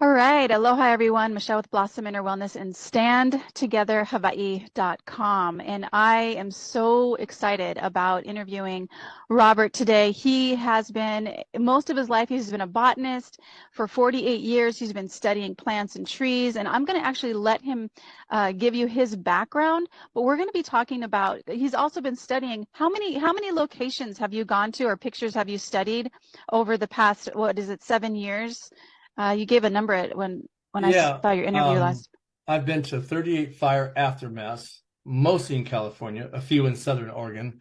All right. Aloha, everyone. Michelle with Blossom Inner Wellness and StandTogetherHawaii.com. And I am so excited about interviewing Robert today. He has been, most of his life, he's been a botanist. For 48 years, he's been studying plants and trees. And I'm going to actually let him give you his background. But we're going to be talking about, he's also been studying, how many locations have you gone to or pictures have you studied over the past, what is it, 7 years? You gave a number at when I Yeah, saw your interview last. I've been to 38 fire aftermaths, mostly in California, a few in Southern Oregon,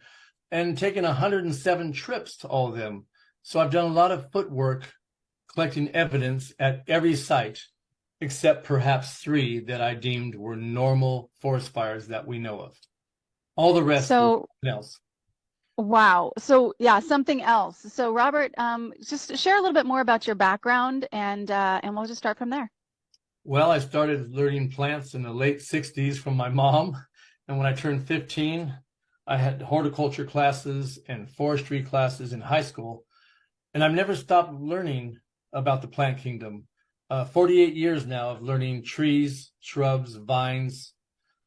and taken 107 trips to all of them. So I've done a lot of footwork collecting evidence at every site, except perhaps three that I deemed were normal forest fires that we know of. All the rest were So, something else. wow. So, yeah, something else. So, Robert, just share a little bit more about your background, and we'll just start from there. Well, I started learning plants in the late 60s from my mom. And when I turned 15, I had horticulture classes and forestry classes in high school. And I've never stopped learning about the plant kingdom. 48 years now of learning trees, shrubs, vines,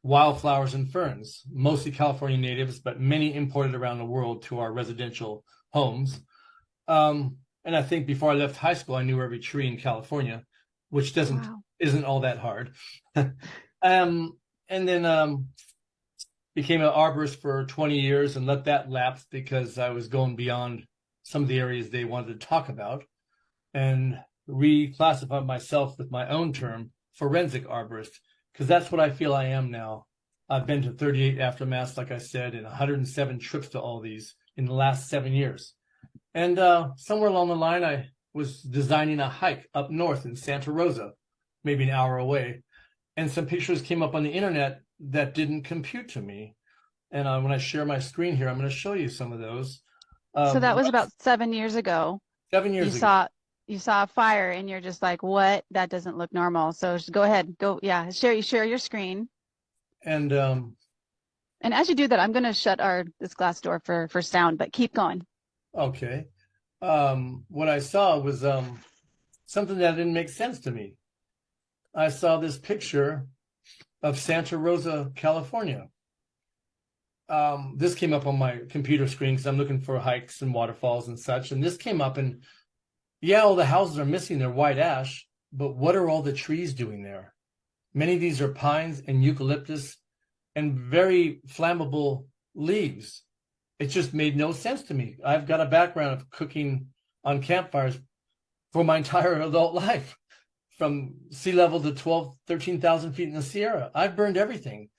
wildflowers, and ferns, mostly California natives, but many imported around the world to our residential homes. And I think before I left high school, I knew every tree in California, which doesn't Wow. isn't all that hard. And then became an arborist for 20 years and let that lapse because I was going beyond some of the areas they wanted to talk about, and reclassified myself with my own term, forensic arborist, because that's what I feel I am now. I've been to 38 aftermaths, like I said, and 107 trips to all these in the last 7 years. And somewhere along the line, I was designing a hike up north in Santa Rosa, maybe an hour away. And some pictures came up on the internet that didn't compute to me. And when I share my screen here, I'm going to show you some of those. So that was Right, about 7 years ago. seven You years ago. saw you saw a fire, and you're just like, "What? That doesn't look normal." So just go ahead, go, yeah, share your screen. And And as you do that, I'm going to shut our this glass door for sound, but keep going. okay. What I saw was something that didn't make sense to me. I saw this picture of Santa Rosa, California. This came up on my computer screen because I'm looking for hikes and waterfalls and such. And this came up, and yeah, all the houses are missing their white ash, but what are all the trees doing there? Many of these are pines and eucalyptus and very flammable leaves. It just made no sense to me. I've got a background of cooking on campfires for my entire adult life, from sea level to 12, 13,000 feet in the Sierra. I've burned everything,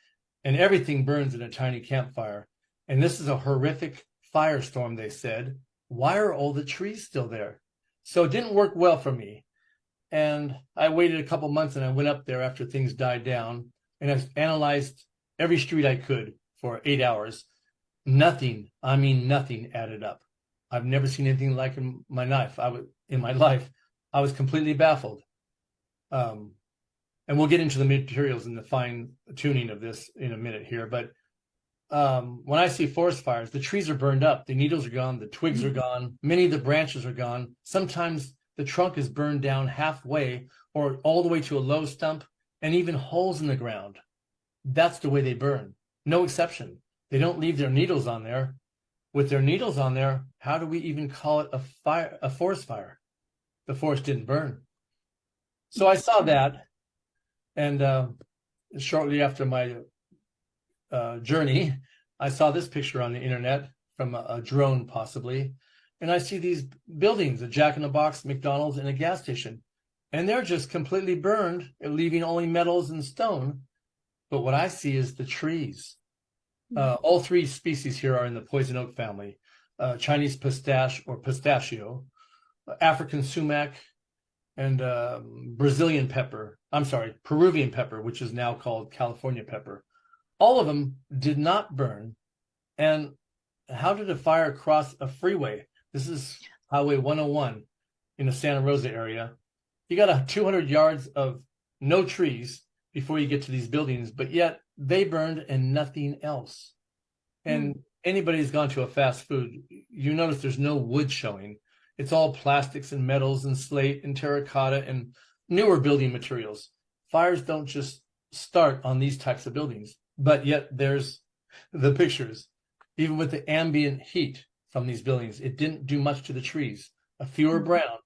and everything burns in a tiny campfire. And this is a horrific firestorm, they said. Why are all the trees still there? So it didn't work well for me. And I waited a couple months and I went up there after things died down, and I analyzed every street I could for 8 hours. Nothing, I mean, nothing added up. I've never seen anything like in my life. I was completely baffled. Um, and we'll get into the materials and the fine tuning of this in a minute here. But when I see forest fires, the trees are burned up, the needles are gone, the twigs are gone, many of the branches are gone. Sometimes the trunk is burned down halfway or all the way to a low stump, and even holes in the ground. That's the way they burn. No exception. They don't leave their needles on there. With their needles on there, how do we even call it a fire, a forest fire? The forest didn't burn. So I saw that, and shortly after my journey, I saw this picture on the internet from a drone, possibly, and I see these buildings, a Jack in the Box, McDonald's, and a gas station, and they're just completely burned, leaving only metals and stone. But what I see is the trees. All three species here are in the poison oak family: Chinese pistache or pistachio, African sumac, and Brazilian pepper. I'm sorry, Peruvian pepper, which is now called California pepper. All of them did not burn. And how did a fire cross a freeway? This is Highway 101 in the Santa Rosa area. You got 200 yards of no trees before you get to these buildings, but yet they burned and nothing else. And anybody who's gone to a fast food, you notice there's no wood showing. It's all plastics and metals and slate and terracotta and newer building materials. Fires don't just start on these types of buildings, but yet there's the pictures. Even with the ambient heat from these buildings, it didn't do much to the trees. A few are brown,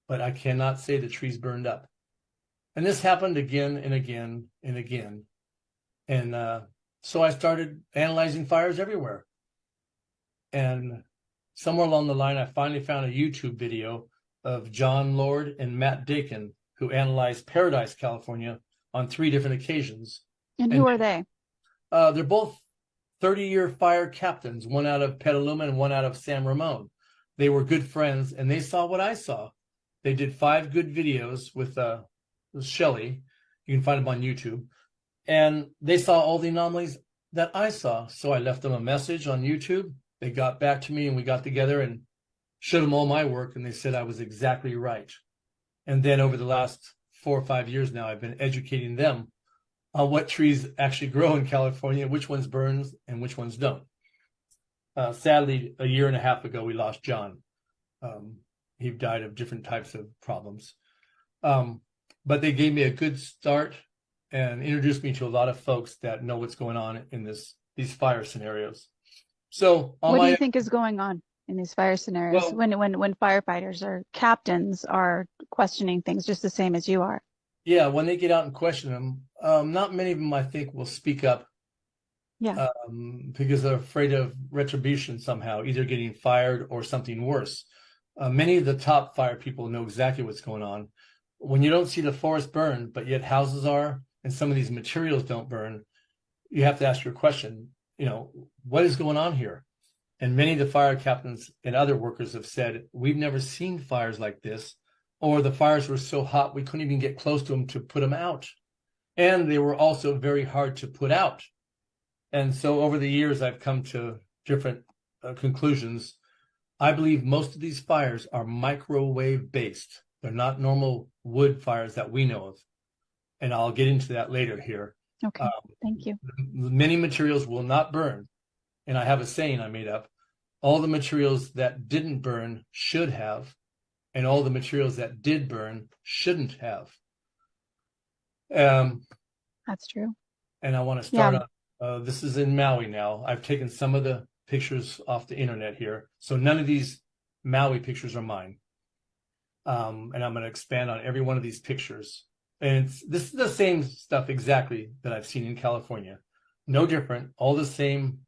but I cannot say the trees burned up. And this happened again and again and again. And so I started analyzing fires everywhere. And somewhere along the line, I finally found a YouTube video of John Lord and Matt Dakin, who analyzed Paradise, California on 3 different occasions. And who are they? They're both 30-year fire captains, one out of Petaluma and one out of San Ramon. They were good friends, and they saw what I saw. They did 5 good videos with Shelley. You can find them on YouTube. And they saw all the anomalies that I saw. So I left them a message on YouTube. They got back to me, and we got together and showed them all my work, and they said I was exactly right. And then over the last 4 or 5 years now, I've been educating them on what trees actually grow in California, which ones burns and which ones don't. Sadly, a year and a half ago, we lost John. He died of different types of problems. But they gave me a good start and introduced me to a lot of folks that know what's going on in these fire scenarios. So what do you think is going on in these fire scenarios, when firefighters or captains are questioning things just the same as you are? Yeah, when they get out and question them, not many of them, I think, will speak up. Yeah. Because they're afraid of retribution somehow, either getting fired or something worse. Many of the top fire people know exactly what's going on. When you don't see the forest burn, but yet houses are, and some of these materials don't burn, you have to ask your question, what is going on here? And many of the fire captains and other workers have said, we've never seen fires like this, or the fires were so hot we couldn't even get close to them to put them out. And they were also very hard to put out. And so over the years, I've come to different conclusions. I believe most of these fires are microwave based. They're not normal wood fires that we know of. And I'll get into that later here. Okay, thank you. Many materials will not burn. And I have a saying I made up. All the materials that didn't burn should have, and all the materials that did burn shouldn't have. That's true. And I want to start on, this is in Maui now. I've taken some of the pictures off the internet here. So none of these Maui pictures are mine. And I'm going to expand on every one of these pictures. And this is the same stuff exactly that I've seen in California. No different, all the same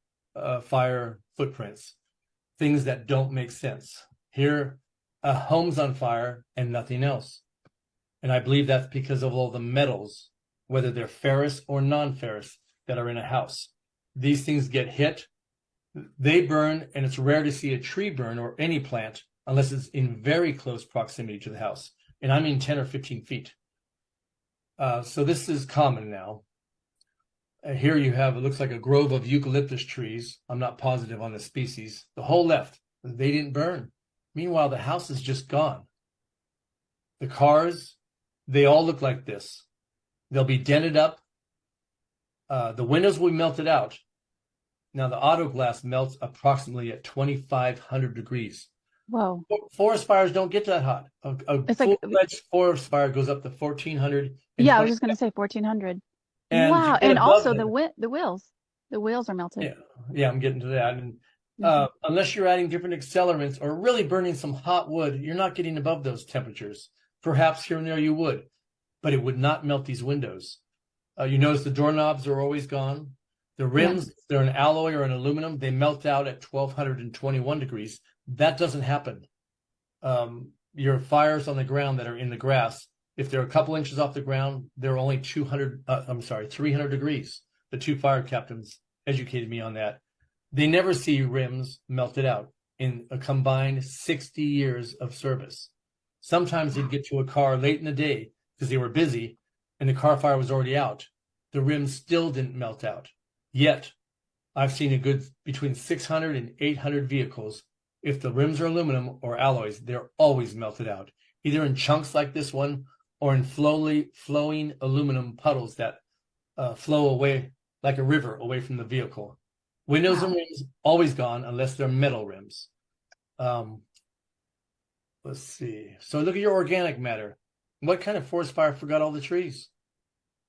fire footprints, things that don't make sense. Here, a home's on fire and nothing else. And I believe that's because of all the metals, whether they're ferrous or non-ferrous, that are in a house. These things get hit, they burn, and it's rare to see a tree burn or any plant unless it's in very close proximity to the house. And I mean 10 or 15 feet. So this is common now. Here you have, it looks like a grove of eucalyptus trees. I'm not positive on the species. The whole left, they didn't burn. Meanwhile, the house is just gone. The cars, they all look like this. They'll be dented up. The windows will be melted out. Now, the auto glass melts approximately at 2,500 degrees. Whoa. Forest fires don't get that hot. A full-fledged forest fire goes up to 1,400. Yeah, I was just going to say 1,400. And wow. And also the wheels. The wheels are melted. Yeah, I'm getting to that. And unless you're adding different accelerants or really burning some hot wood, you're not getting above those temperatures. Perhaps here and there you would, but it would not melt these windows. You notice the doorknobs are always gone. The rims, they're an alloy or an aluminum, they melt out at 1,221 degrees. That doesn't happen. Your fires on the ground that are in the grass, if they're a couple inches off the ground, they're only 300 degrees. The 2 fire captains educated me on that. They never see rims melted out in a combined 60 years of service. Sometimes they'd get to a car late in the day because they were busy and the car fire was already out. The rims still didn't melt out. Yet, I've seen a good between 600 and 800 vehicles. If the rims are aluminum or alloys, they're always melted out, either in chunks like this one or in flowing aluminum puddles that flow away like a river away from the vehicle. Windows and rims always gone unless they're metal rims. Let's see. So look at your organic matter. What kind of forest fire forgot all the trees?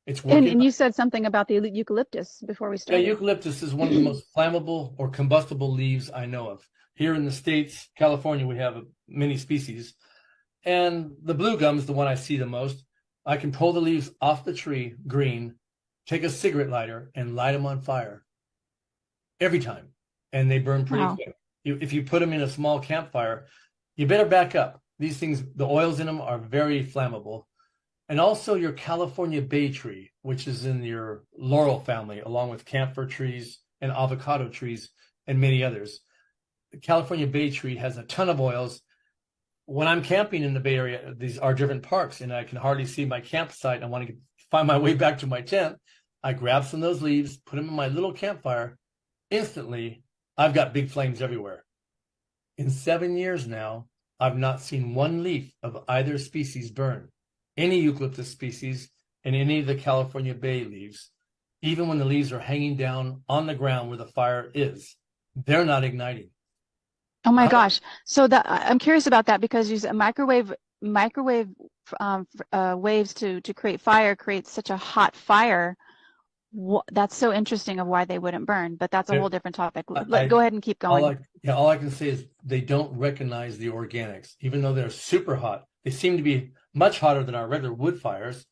It's And, working. and you said something about the eucalyptus before we Yeah, started. eucalyptus is one of the most flammable or combustible leaves I know of. Here in the States, California, we have many species. And the blue gum is the one I see the most. I can pull the leaves off the tree, green, take a cigarette lighter and light them on fire every time. And they burn pretty Wow. quick. If you put them in a small campfire, you better back up. These things, the oils in them are very flammable. And also your California bay tree, which is in your laurel family, along with camphor trees and avocado trees and many others. The California bay tree has a ton of oils. When I'm camping in the Bay Area, these are different parks, and I can hardly see my campsite. I want to find my way back to my tent. I grab some of those leaves, put them in my little campfire. Instantly, I've got big flames everywhere. In 7 years now, I've not seen one leaf of either species burn. Any eucalyptus species and any of the California bay leaves, even when the leaves are hanging down on the ground where the fire is, they're not igniting. Oh my How, gosh. So I'm curious about that because you said microwave waves to create fire creates such a hot fire. That's so interesting of why they wouldn't burn, but that's a whole different topic. I Go ahead and keep going. all I can say is they don't recognize the organics, even though they're super hot. They seem to be much hotter than our regular wood fires,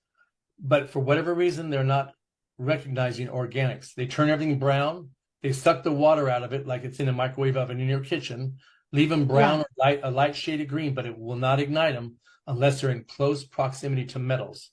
but for whatever reason, they're not recognizing organics. They turn everything brown. They suck the water out of it like it's in a microwave oven in your kitchen, leave them brown Yeah. or a light shade of green, but it will not ignite them unless they're in close proximity to metals.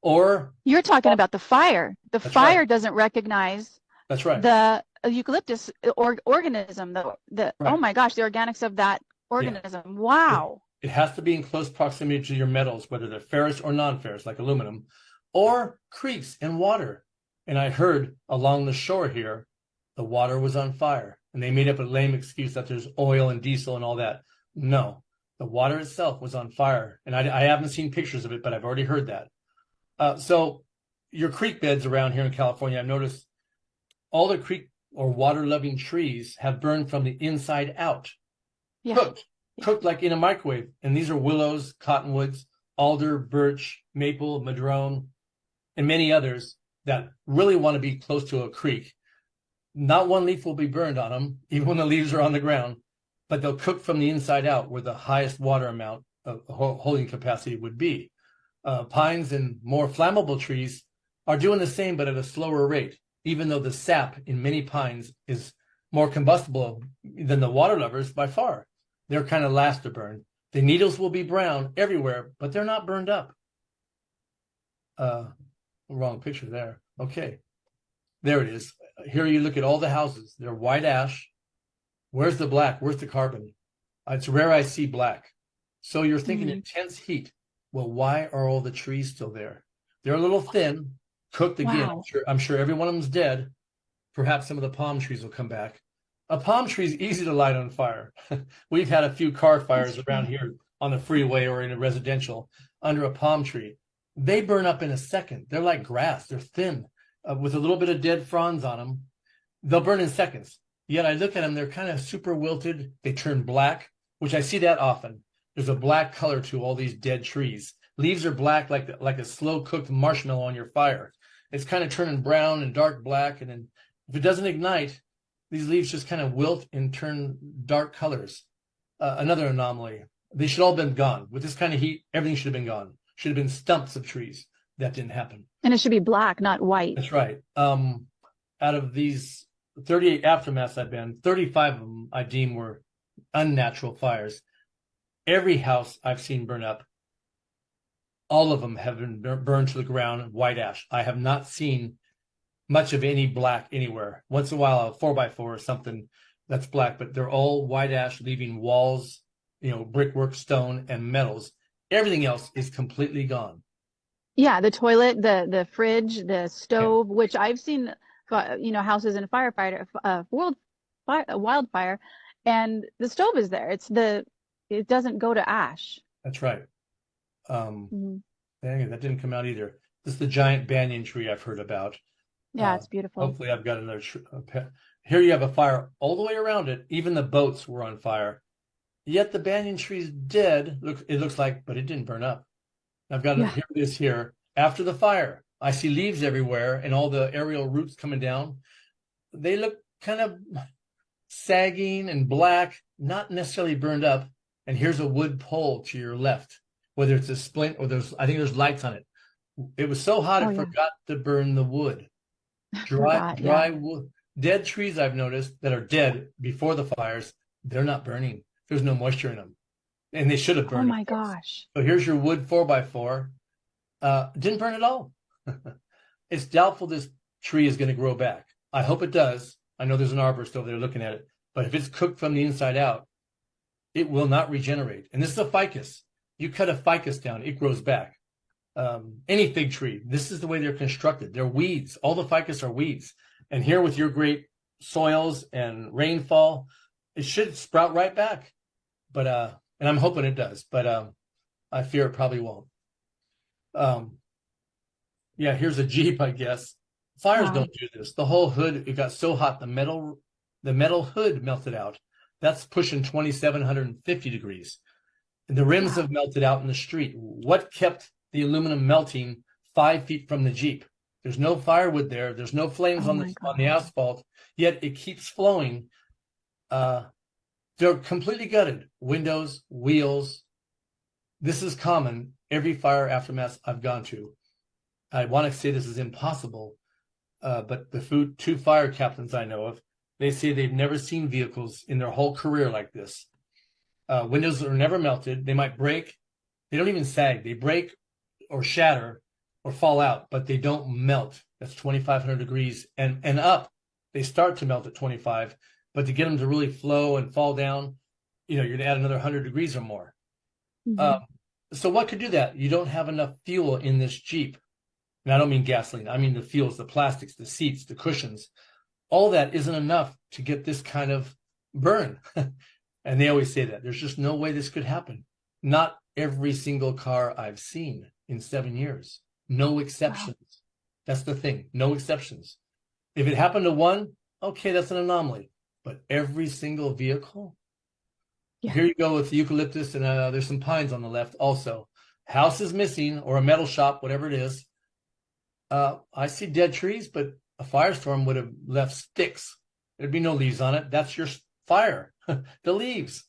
Or You're talking about the fire. The that's right. fire doesn't recognize That's right. the eucalyptus organism, oh Right. my gosh, the organics of that Yeah. organism. Wow. It has to be in close proximity to your metals, whether they're ferrous or non-ferrous, like aluminum, or creeks and water. And I heard along the shore here, the water was on fire. And they made up a lame excuse that there's oil and diesel and all that. No, the water itself was on fire. And I haven't seen pictures of it, but I've already heard that. So your creek beds around here in California, I've noticed all the creek or water-loving trees have burned from the inside out. Yeah. Cooked like in a microwave. And these are willows, cottonwoods, alder, birch, maple, madrone, and many others that really want to be close to a creek. Not one leaf will be burned on them, even when the leaves are on the ground, but they'll cook from the inside out where the highest water amount of holding capacity would be. Pines and more flammable trees are doing the same, but at a slower rate, even though the sap in many pines is more combustible than the water lovers by far. They're kind of last to burn. The needles will be brown everywhere, but they're not burned up. Wrong picture there. Okay. There it is. Here you look at all the houses. They're white ash. Where's the black? Where's the carbon? It's rare I see black. So you're thinking intense heat. Well, why are all the trees still there? They're a little thin, cooked again. Wow. I'm sure every one of them's dead. Perhaps some of the palm trees will come back. A palm tree is easy to light on fire. We've had a few car fires around here on the freeway or in a residential under a palm tree. They burn up in a second. They're like grass. They're thin with a little bit of dead fronds on them. They'll burn in seconds. Yet I look at them, they're kind of super wilted. They turn black, which I see that often. There's a black color to all these dead trees. Leaves are black like a slow cooked marshmallow on your fire. It's kind of turning brown and dark black. And then if it doesn't ignite, these leaves just kind of wilt and turn dark colors. Another anomaly. They should all have been gone. With this kind of heat, everything should have been gone. Should have been stumps of trees. That didn't happen. And it should be black, not white. That's right. Out of these 38 aftermaths I've been, 35 of them I deem were unnatural fires. Every house I've seen burn up, all of them have been burned to the ground, white ash. I have not seen much of any black anywhere. Once in a while, a 4x4 or something that's black, but they're all white ash, leaving walls, brickwork, stone, and metals. Everything else is completely gone. Yeah, the toilet, the fridge, the stove, which I've seen, houses in wildfire, and the stove is there. It doesn't go to ash. That's right. Dang it, that didn't come out either. This is the giant banyan tree I've heard about. Yeah, it's beautiful. Hopefully I've got another here you have a fire all the way around it. Even the boats were on fire. Yet the banyan tree's dead. It looks like, but it didn't burn up. I've got Yeah. here it is here. After the fire, I see leaves everywhere and all the aerial roots coming down. They look kind of sagging and black, not necessarily burned up. And here's a wood pole to your left, whether it's a splint or I think there's lights on it. It was so hot Oh it yeah. forgot to burn the wood. Forgot. Yeah. Dry wood. Dead trees I've noticed that are dead before the fires, they're not burning. There's no moisture in them. And they should have Oh burned, of my course. gosh. So here's your wood 4x4. Didn't burn at all. It's doubtful this tree is going to grow back. I hope it does. I know there's an arborist over there looking at it. But if it's cooked from the inside out, it will not regenerate. And this is a ficus. You cut a ficus down, it grows back. Any fig tree, this is the way they're constructed. They're weeds. All the ficus are weeds. And here with your great soils and rainfall, it should sprout right back. But and I'm hoping it does, but I fear it probably won't. Yeah, here's a Jeep, I guess. Fires Wow. don't do this. The whole hood, it got so hot, the metal hood melted out. That's pushing 2,750 degrees. And the rims Wow. have melted out in the street. What kept the aluminum melting 5 feet from the Jeep? There's no firewood there. There's no flames Oh on my the gosh. asphalt, yet it keeps flowing. They're completely gutted. Windows, wheels. This is common. Every fire aftermath I've gone to. I want to say this is impossible, but the two fire captains I know of, they say they've never seen vehicles in their whole career like this. Windows are never melted. They might break. They don't even sag. They break or shatter or fall out, but they don't melt. That's 2,500 degrees and up. They start to melt at 25, but to get them to really flow and fall down, you're going to add another 100 degrees or more. Hmm. So what could do that? You don't have enough fuel in this Jeep. And I don't mean gasoline. I mean the fuels, the plastics, the seats, the cushions. All that isn't enough to get this kind of burn. And they always say that. There's just no way this could happen. Not every single car I've seen in 7 years. No Wow. exceptions. That's the thing. No exceptions. If it happened to one, okay, that's an anomaly. But every single vehicle? Yeah. Here you go with the eucalyptus, and there's some pines on the left also. House is missing, or a metal shop, whatever it is. I see dead trees, but a firestorm would have left sticks. There'd be no leaves on it. That's your fire, the leaves,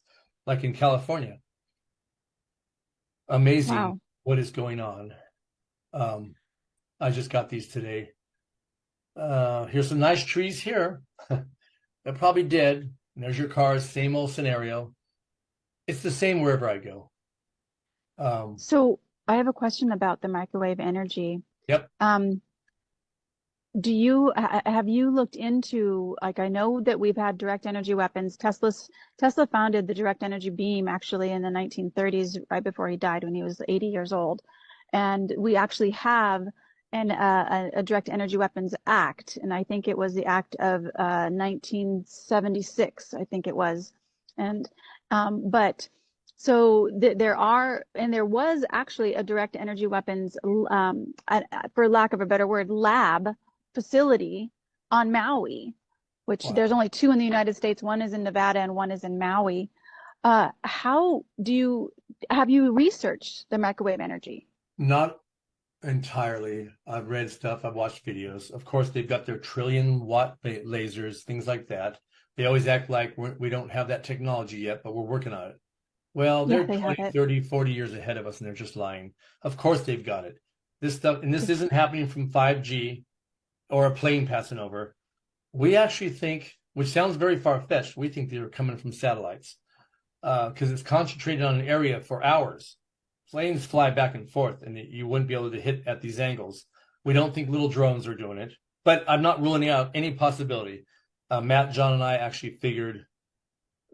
like in California. Amazing Wow. what is going on. I just got these today. Here's some nice trees here. They're probably dead. And there's your cars, same old scenario. It's the same wherever I go. So I have a question about the microwave energy. Yep. Um, have you looked into, like, I know that we've had direct energy weapons. Tesla founded the direct energy beam actually in the 1930s, right before he died when he was 80 years old. And we actually have a direct energy weapons act. And I think it was the act of 1976, I think it was. And, but so there was actually a direct energy weapons, for lack of a better word, lab facility on Maui, which there's Wow. only two in the United States. One is in Nevada and one is in Maui. Have you researched the microwave energy? Not entirely. I've read stuff. I've watched videos. Of course, they've got their trillion-watt lasers, things like that. They always act like we don't have that technology yet, but we're working on it. Well, Yeah, they're they have 20, it. 30, 40 years ahead of us, and they're just lying. Of course, they've got it. This stuff, and this It's isn't happening from 5G or a plane passing over. We actually think, which sounds very far-fetched, we think they're coming from satellites because it's concentrated on an area for hours. Planes fly back and forth, and you wouldn't be able to hit at these angles. We don't think little drones are doing it, but I'm not ruling out any possibility. Matt, John, and I actually figured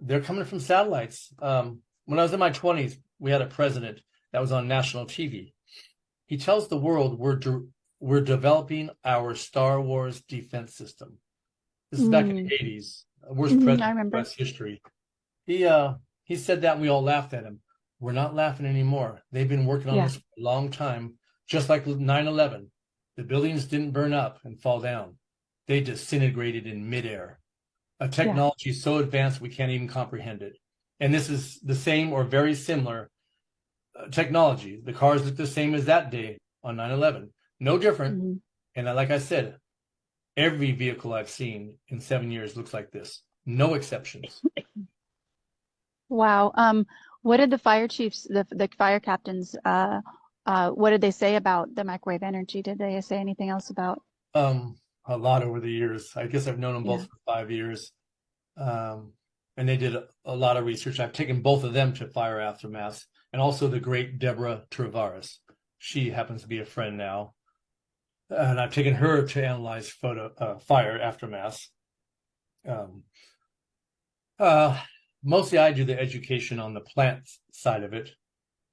they're coming from satellites. When I was in my 20s, we had a president that was on national TV. He tells the world we're developing our Star Wars defense system. This is back in mm, the 80s. Worst I president in remember. U.S. history. He said that and we all laughed at him. We're not laughing anymore. They've been working on Yeah, this for a long time, just like 9/11. The buildings didn't burn up and fall down. They disintegrated in midair. A yeah. technology so advanced we can't even comprehend it. And this is the same or very similar technology. The cars look the same as that day on 9/11. No different. Mm-hmm. And like I said, every vehicle I've seen in 7 years looks like this. No exceptions. Wow. What did the fire chiefs, the fire captains, what did they say about the microwave energy? Did they say anything else about? Um, a lot over the years. I guess I've known them both Yeah. for 5 years. And they did a lot of research. I've taken both of them to fire aftermaths, and also the great Deborah Travaris. She happens to be a friend now, and I've taken her to analyze fire aftermaths. Um, Mostly I do the education on the plant side of it,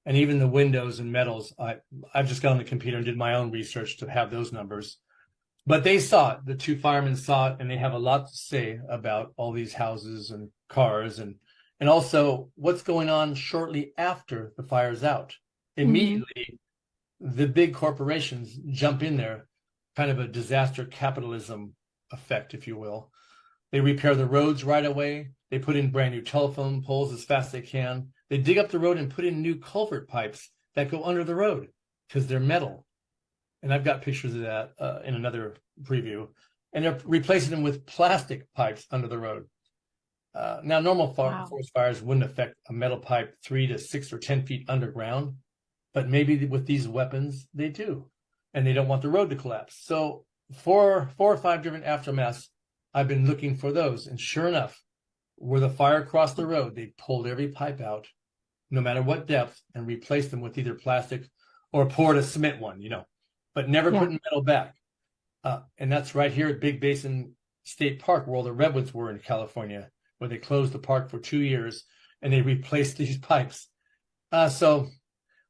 and even the windows and metals. I've just got on the computer and did my own research to have those numbers. But they saw it. The two firemen saw it, and they have a lot to say about all these houses and cars, and also what's going on shortly after the fire's out. Mm-hmm. Immediately, the big corporations jump in there, kind of a disaster capitalism effect, if you will. They repair the roads right away. They put in brand new telephone poles as fast as they can. They dig up the road and put in new culvert pipes that go under the road because they're metal. And I've got pictures of that in another preview. And they're replacing them with plastic pipes under the road. Now, normal forest fires wouldn't affect a metal pipe 3 to 6 or 10 feet underground, but maybe with these weapons, they do. And they don't want the road to collapse. So 4 or 5 different aftermaths, I've been looking for those. And sure enough, where the fire crossed the road, they pulled every pipe out, no matter what depth, and replaced them with either plastic or poured a cement one, but never putting metal back. And that's right here at Big Basin State Park, where all the redwoods were in California, where they closed the park for 2 years and they replaced these pipes. So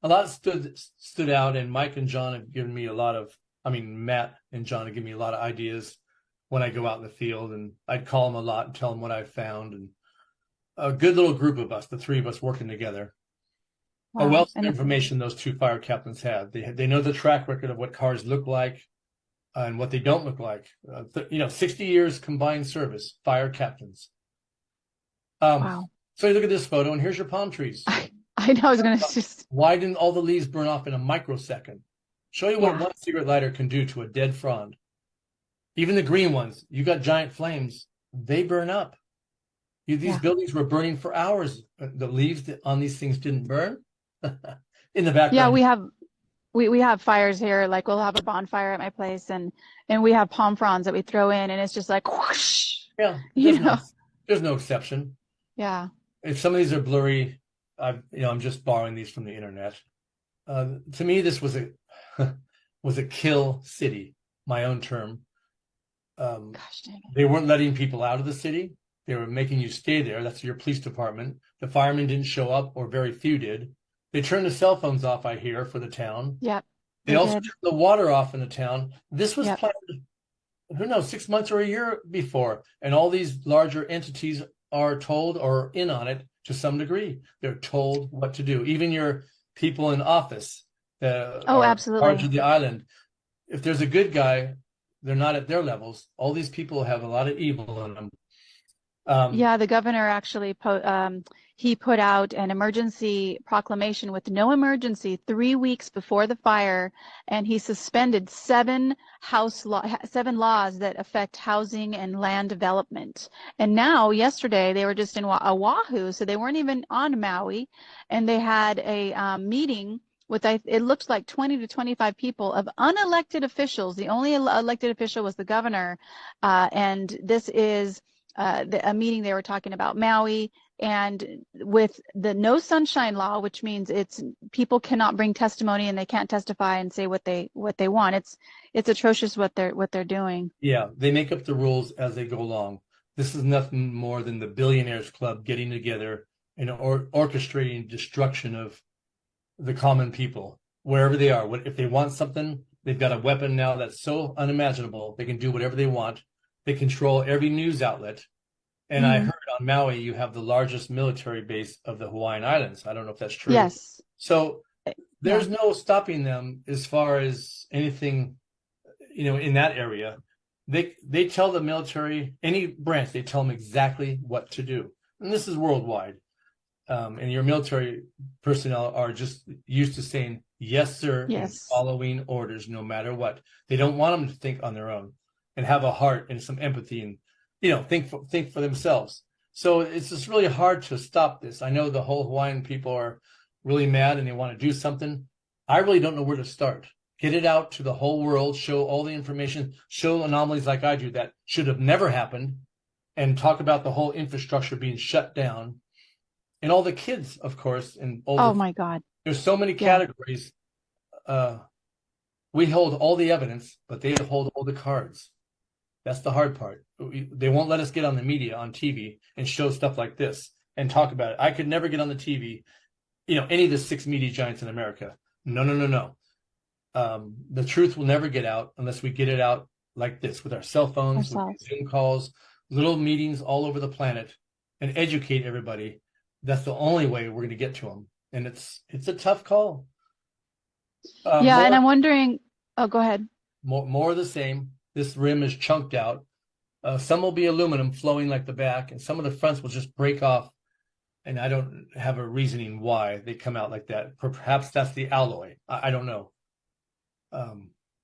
a lot stood out, and Mike and John have given me Matt and John have given me a lot of ideas when I go out in the field, and I'd call them a lot and tell them what I found. And a good little group of us, the three of us working together. Wow. A wealth of information those two fire captains have. They know the track record of what cars look like and what they don't look like. 60 years combined service, fire captains. Wow. So you look at this photo, and here's your palm trees. I know I was going to just. Why didn't all the leaves burn off in a microsecond? Show you what one cigarette lighter can do to a dead frond. Even the green ones, you got giant flames, they burn up. These buildings were burning for hours. The leaves on these things didn't burn. In the background. Yeah, we have fires here. Like we'll have a bonfire at my place, and we have palm fronds that we throw in, and it's just like whoosh. Yeah, there's no exception. Yeah. If some of these are blurry, I'm just borrowing these from the internet. To me, this was a kill city, my own term. Gosh dang it. They weren't letting people out of the city. They were making you stay there. That's your police department. The firemen didn't show up, or very few did. They turned the cell phones off, I hear, for the town. Yep. They also turned the water off in the town. This was planned, who knows, 6 months or a year before. And all these larger entities are told or in on it to some degree. They're told what to do. Even your people in office absolutely. charge of the island. If there's a good guy, they're not at their levels. All these people have a lot of evil in them. The governor actually he put out an emergency proclamation with no emergency 3 weeks before the fire, and he suspended 7 laws that affect housing and land development. And now, yesterday, they were just in Oahu, so they weren't even on Maui, and they had a meeting with, it looks like 20 to 25 people of unelected officials. The only elected official was the governor, and this is a meeting they were talking about Maui, and with the no sunshine law, which means people cannot bring testimony and they can't testify and say what they want. It's atrocious what they're doing. Yeah, they make up the rules as they go along. This is nothing more than the billionaires club getting together and orchestrating destruction of the common people wherever they are. If they want something, they've got a weapon now that's so unimaginable. They can do whatever they want. They control every news outlet. And I heard on Maui, you have the largest military base of the Hawaiian Islands. I don't know if that's true. Yes. So there's no stopping them as far as anything, in that area. They tell the military, any branch, they tell them exactly what to do. And this is worldwide. and your military personnel are just used to saying yes, sir, and Yes. following orders no matter what. They don't want them to think on their own and have a heart and some empathy and think for themselves. So it's just really hard to stop this. I know the whole Hawaiian people are really mad and they want to do something. I really don't know where to start. Get it out to the whole world, show all the information, show anomalies like I do that should have never happened, and talk about the whole infrastructure being shut down. And all the kids, of course, and all Oh my God. there's so many Yeah. categories. We hold all the evidence, but they hold all the cards. That's the hard part. They won't let us get on the media, on TV, and show stuff like this and talk about it. I could never get on the TV, any of the 6 media giants in America. No, no, no, no. The truth will never get out unless we get it out like this with our cell phones, with Zoom calls, little meetings all over the planet, and educate everybody. That's the only way we're going to get to them. And it's a tough call. Yeah, and I'm wondering, oh, go ahead. More of the same. This rim is chunked out. Some will be aluminum flowing like the back, and some of the fronts will just break off. And I don't have a reasoning why they come out like that. Perhaps that's the alloy. I don't know.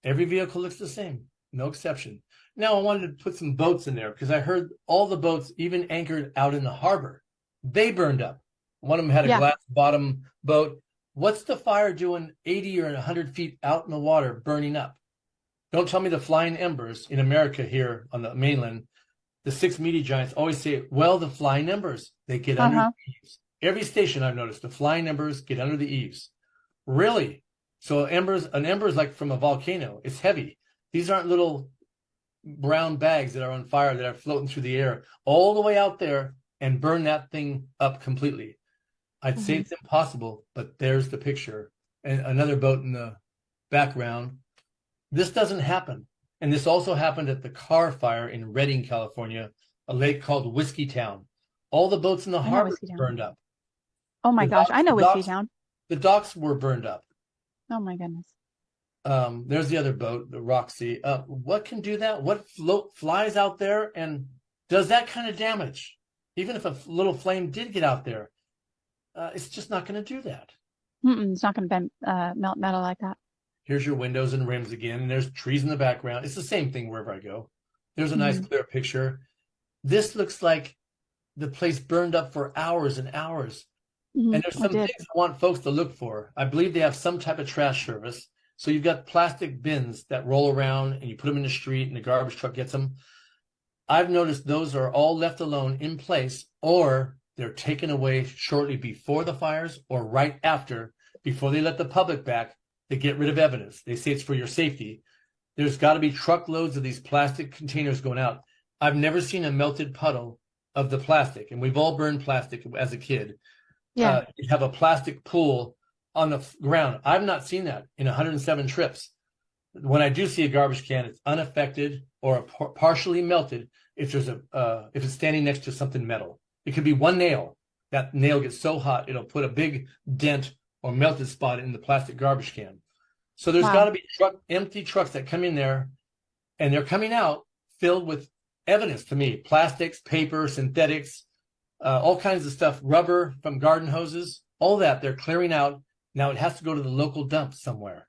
Every vehicle looks the same, no exception. Now I wanted to put some boats in there because I heard all the boats, even anchored out in the harbor, they burned up. One of them had a glass bottom boat. What's the fire doing 80 or 100 feet out in the water burning up? Don't tell me the flying embers in America here on the mainland. The 6 media giants always say, well, the flying embers, they get under the eaves. Every station I've noticed, the flying embers get under the eaves. Really? So an ember is like from a volcano. It's heavy. These aren't little brown bags that are on fire that are floating through the air all the way out there and burn that thing up completely. I'd say it's impossible, but there's the picture. And another boat in the background. This doesn't happen. And this also happened at the Carr fire in Redding, California, a lake called Whiskey Town. All the boats in the harbor burned up. Oh my gosh, I know Whiskey Town. The docks were burned up. Oh my goodness. There's the other boat, the Roxy. What can do that? What flies out there and does that kind of damage? Even if a little flame did get out there, it's just not going to do that. It's not going to melt metal like that. Here's your windows and rims again, and there's trees in the background. It's the same thing wherever I go. There's a nice clear picture. This looks like the place burned up for hours and hours. And there's some things I want folks to look for. I believe they have some type of trash service. So you've got plastic bins that roll around and you put them in the street and the garbage truck gets them. I've noticed those are all left alone in place, or they're taken away shortly before the fires or right after, before they let the public back to get rid of evidence. They say it's for your safety. There's got to be truckloads of these plastic containers going out. I've never seen a melted puddle of the plastic, and we've all burned plastic as a kid. You have a plastic pool on the ground. I've not seen that in 107 trips. When I do see a garbage can, it's unaffected or partially melted if there's if it's standing next to something metal. It could be one nail. That nail gets so hot it'll put a big dent or melted spot in the plastic garbage can. So there's got to be empty trucks that come in there, and they're coming out filled with evidence to me: plastics, paper, synthetics, all kinds of stuff, rubber from garden hoses, all that they're clearing out. Now it has to go to the local dump somewhere.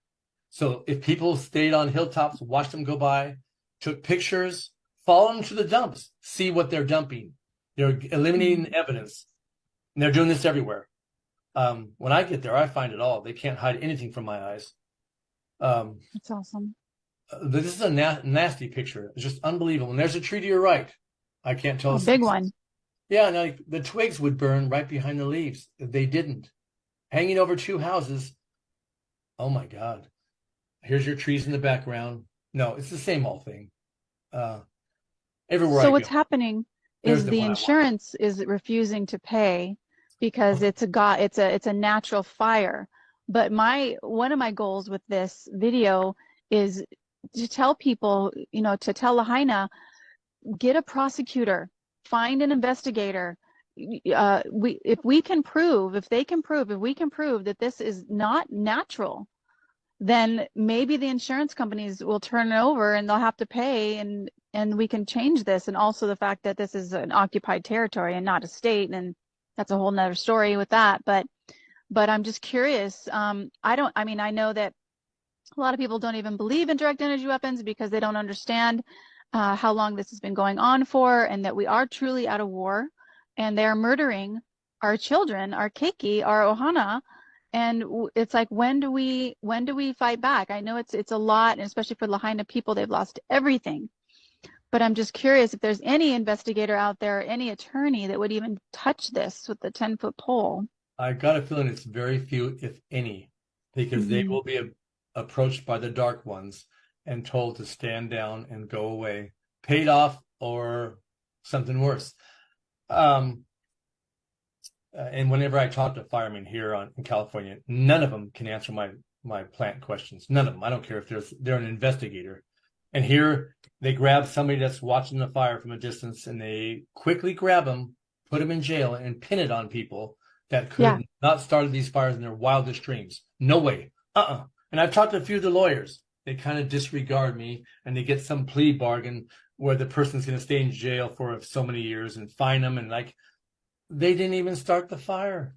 So if people stayed on hilltops, watched them go by, took pictures, follow them to the dumps, see what they're dumping. They're eliminating evidence. And they're doing this everywhere. When I get there, I find it all. They can't hide anything from my eyes. That's awesome. This is a nasty picture. It's just unbelievable. And there's a tree to your right. I can't tell. A big one. Yeah, now the twigs would burn right behind the leaves. They didn't. Hanging over 2 houses. Oh my God. Here's your trees in the background. No, it's the same old thing. Everywhere. So what's happening is the insurance is refusing to pay because it's a natural fire. But one of my goals with this video is to tell people, to tell Lahaina, get a prosecutor, find an investigator. If we can prove that this is not natural, then maybe the insurance companies will turn it over and they'll have to pay, and we can change this. And also the fact that this is an occupied territory and not a state, and that's a whole nother story with that. But I'm just curious. I mean, I know that a lot of people don't even believe in direct energy weapons because they don't understand how long this has been going on for, and that we are truly at a war, and they are murdering our children, our keiki, our ohana, and it's like, when do we fight back? I know it's a lot, and especially for Lahaina people, they've lost everything. But I'm just curious if there's any investigator out there, any attorney that would even touch this with the 10-foot pole. I got a feeling it's very few, if any, because they Hmm. will be approached by the dark ones and told to stand down and go away, paid off or something worse. Um, and whenever I talk to firemen here in California, none of them can answer my plant questions. None of them. I don't care if they're an investigator. And here they grab somebody that's watching the fire from a distance, and they quickly grab them, put them in jail, and pin it on people that could Yeah. have not started these fires in their wildest dreams. No way. And I've talked to a few of the lawyers. They kind of disregard me, and they get some plea bargain where the person's going to stay in jail for so many years and fine them, and like, they didn't even start the fire.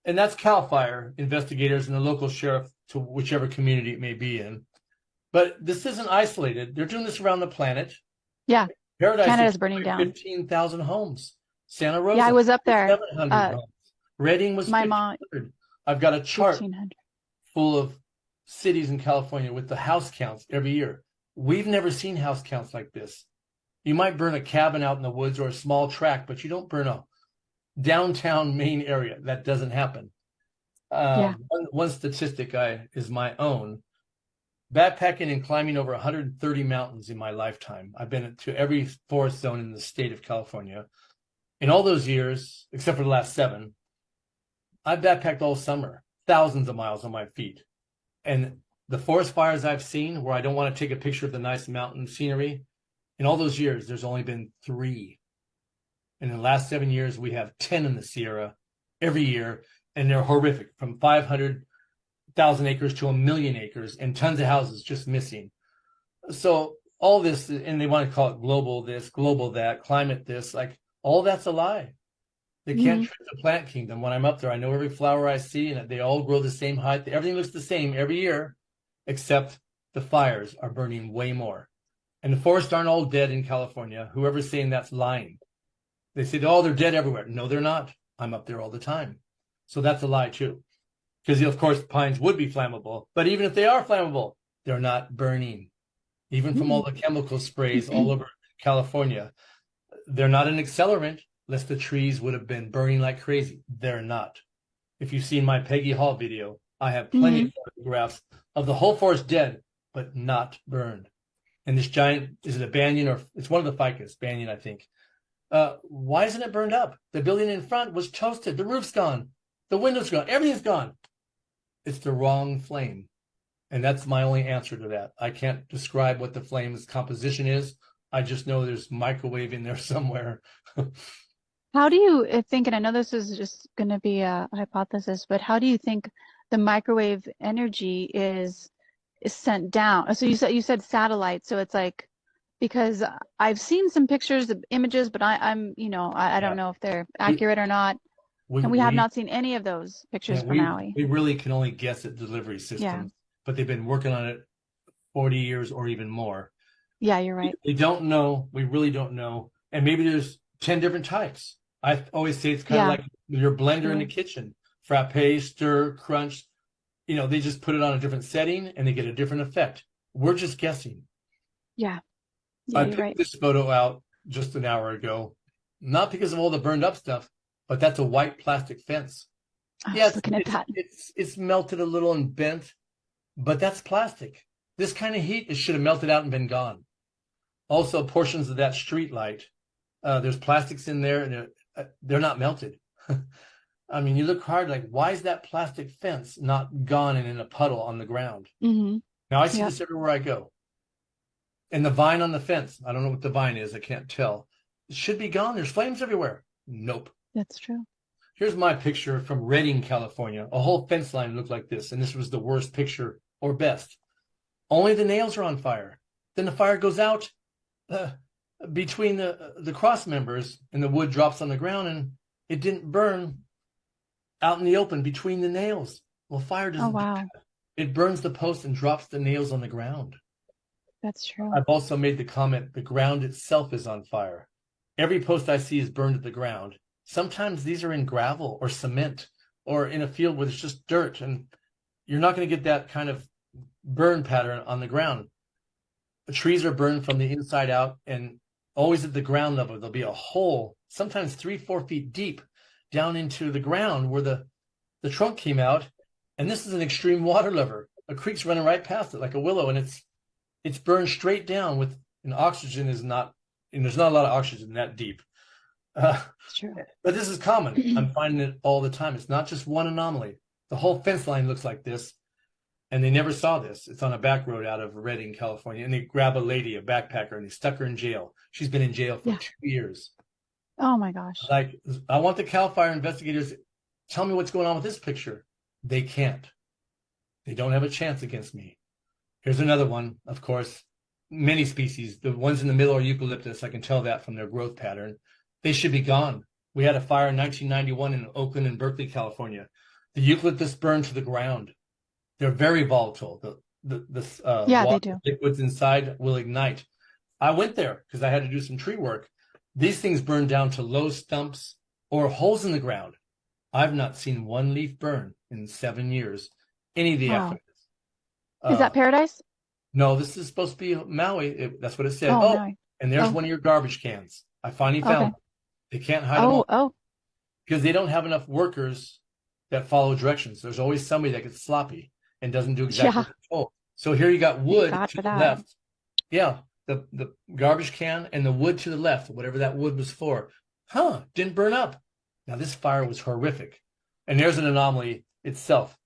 And that's CAL FIRE investigators and the local sheriff to whichever community it may be in. But this isn't isolated. They're doing this around the planet. Yeah. Paradise Canada's destroyed burning down. 15,000 homes. Santa Yeah, I Rosa, was up there. 700 homes. Redding was My mom, 1,500. I've got a chart 1,500. full of cities in California with the house counts every year. We've never seen house counts like this. You might burn a cabin out in the woods or a small tract, but you don't burn a downtown main area. That doesn't happen. Yeah. One statistic is my own. Backpacking and climbing over 130 mountains in my lifetime. I've been to every forest zone in the state of California. In all those years, except for the last 7, I've backpacked all summer, thousands of miles on my feet. And the forest fires I've seen where I don't want to take a picture of the nice mountain scenery, in all those years, there's only been 3. In the last 7 years, we have 10 in the Sierra every year, and they're horrific, from 500,000 acres to 1,000,000 acres, and tons of houses just missing. So all this, and they want to call it global this, global that, climate this, like all that's a lie. They can't trick the plant kingdom. When I'm up there, I know every flower I see, and they all grow the same height. Everything looks the same every year, except the fires are burning way more. And the forests aren't all dead in California. Whoever's saying that's lying. They said, oh, they're dead everywhere. No, they're not. I'm up there all the time. So that's a lie too. Because, of course, pines would be flammable. But even if they are flammable, they're not burning. Even from all the chemical sprays all over California, they're not an accelerant, lest the trees would have been burning like crazy. They're not. If you've seen my Peggy Hall video, I have plenty of photographs of the whole forest dead, but not burned. And this giant, is it a banyan, or it's one of the ficus, banyan, I think. Why isn't it burned up? The building in front was toasted. The roof's gone. The window's gone. Everything's gone. It's the wrong flame. And that's my only answer to that. I can't describe what the flame's composition is. I just know there's microwave in there somewhere. How do you think, and I know this is just going to be a hypothesis, but how do you think the microwave energy is sent down? So you said satellite, so it's like, because I've seen some pictures of images, but I'm I don't know if they're accurate or not. And we have not seen any of those pictures from Maui. We really can only guess at delivery systems, but they've been working on it 40 years or even more. Yeah, you're right. We don't know. We really don't know. And maybe there's 10 different types. I always say it's kind of like your blender in the kitchen. Frappe, stir, crunch. They just put it on a different setting and they get a different effect. We're just guessing. Yeah. I picked this photo out just an hour ago, not because of all the burned up stuff, but that's a white plastic fence. Yes, looking at that. It's melted a little and bent, but that's plastic. This kind of heat, it should have melted out and been gone. Also, portions of that street light, there's plastics in there, and they're not melted. I mean, you look hard, like, why is that plastic fence not gone and in a puddle on the ground? Now, I see this everywhere I go. And the vine on the fence, I don't know what the vine is, I can't tell. It should be gone. There's flames everywhere. Nope. That's true. Here's my picture from Redding, California. A whole fence line looked like this, and this was the worst picture, or best. Only the nails are on fire. Then the fire goes out between the cross members, and the wood drops on the ground, and it didn't burn out in the open between the nails. Well, fire Oh, doesn't do wow. that. It burns the post and drops the nails on the ground. That's true. I've also made the comment, the ground itself is on fire. Every post I see is burned at the ground. Sometimes these are in gravel or cement or in a field where there's just dirt, and you're not going to get that kind of burn pattern on the ground. The trees are burned from the inside out, and always at the ground level, there'll be a hole, sometimes 3-4 feet deep down into the ground where the trunk came out. And this is an extreme water lever. A creek's running right past it like a willow, and it's burned straight down with, and oxygen is not, and there's not a lot of oxygen that deep. It's true. But this is common. I'm finding it all the time. It's not just one anomaly. The whole fence line looks like this, and they never saw this. It's on a back road out of Redding, California, and they grab a lady, a backpacker, and they stuck her in jail. She's been in jail for 2 years. Oh my gosh. Like, I want the CAL FIRE investigators, tell me what's going on with this picture. They can't. They don't have a chance against me. Here's another one, of course. Many species, the ones in the middle are eucalyptus. I can tell that from their growth pattern. They should be gone. We had a fire in 1991 in Oakland and Berkeley, California. The eucalyptus burned to the ground. They're very volatile. The They do. liquids inside will ignite. I went there because I had to do some tree work. These things burn down to low stumps or holes in the ground. I've not seen one leaf burn in 7 years. Any of the efforts. Is that paradise? No, this is supposed to be Maui. That's what it said. Oh, Maui. And there's one of your garbage cans. I finally found them. They can't hide them all because they don't have enough workers that follow directions. There's always somebody that gets sloppy and doesn't do exactly what they're told. So here you got wood to the left. Yeah, the garbage can and the wood to the left, whatever that wood was for. Didn't burn up. Now this fire was horrific. And there's an anomaly itself.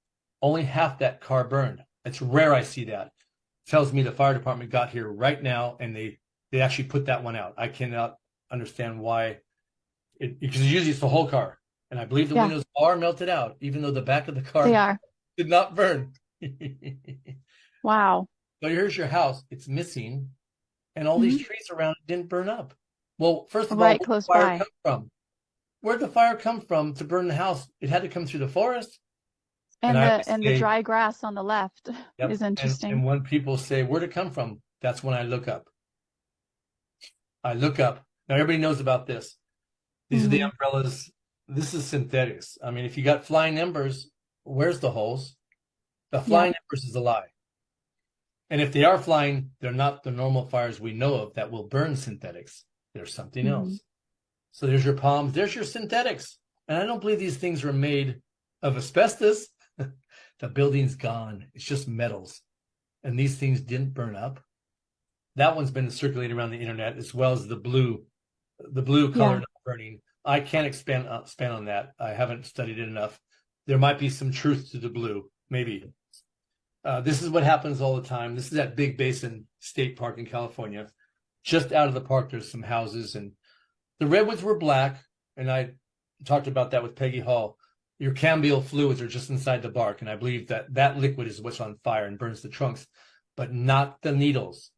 Only half that car burned. It's rare I see that. It tells me the fire department got here right now and they actually put that one out. I cannot understand why. Because usually it's the whole car. And I believe the windows are melted out, even though the back of the car did not burn. Wow. So here's your house. It's missing. And all these trees around it didn't burn up. Well, first of all, where did the fire come from? Where'd the fire come from to burn the house? It had to come through the forest. And the dry grass on the left is interesting. And when people say, where'd it come from? That's when I look up. Now, everybody knows about this. These are the umbrellas. This is synthetics. I mean, if you got flying embers, where's the holes? The flying embers is a lie. And if they are flying, they're not the normal fires we know of that will burn synthetics. There's something else. So there's your palms. There's your synthetics. And I don't believe these things were made of asbestos. The building's gone. It's just metals. And these things didn't burn up. That one's been circulating around the internet, as well as the blue color not burning. I can't expand on that. I haven't studied it enough. There might be some truth to the blue, maybe. This is what happens all the time. This is at Big Basin State Park in California. Just out of the park, there's some houses, and the redwoods were black, and I talked about that with Peggy Hall. Your cambial fluids are just inside the bark, and I believe that liquid is what's on fire and burns the trunks, but not the needles.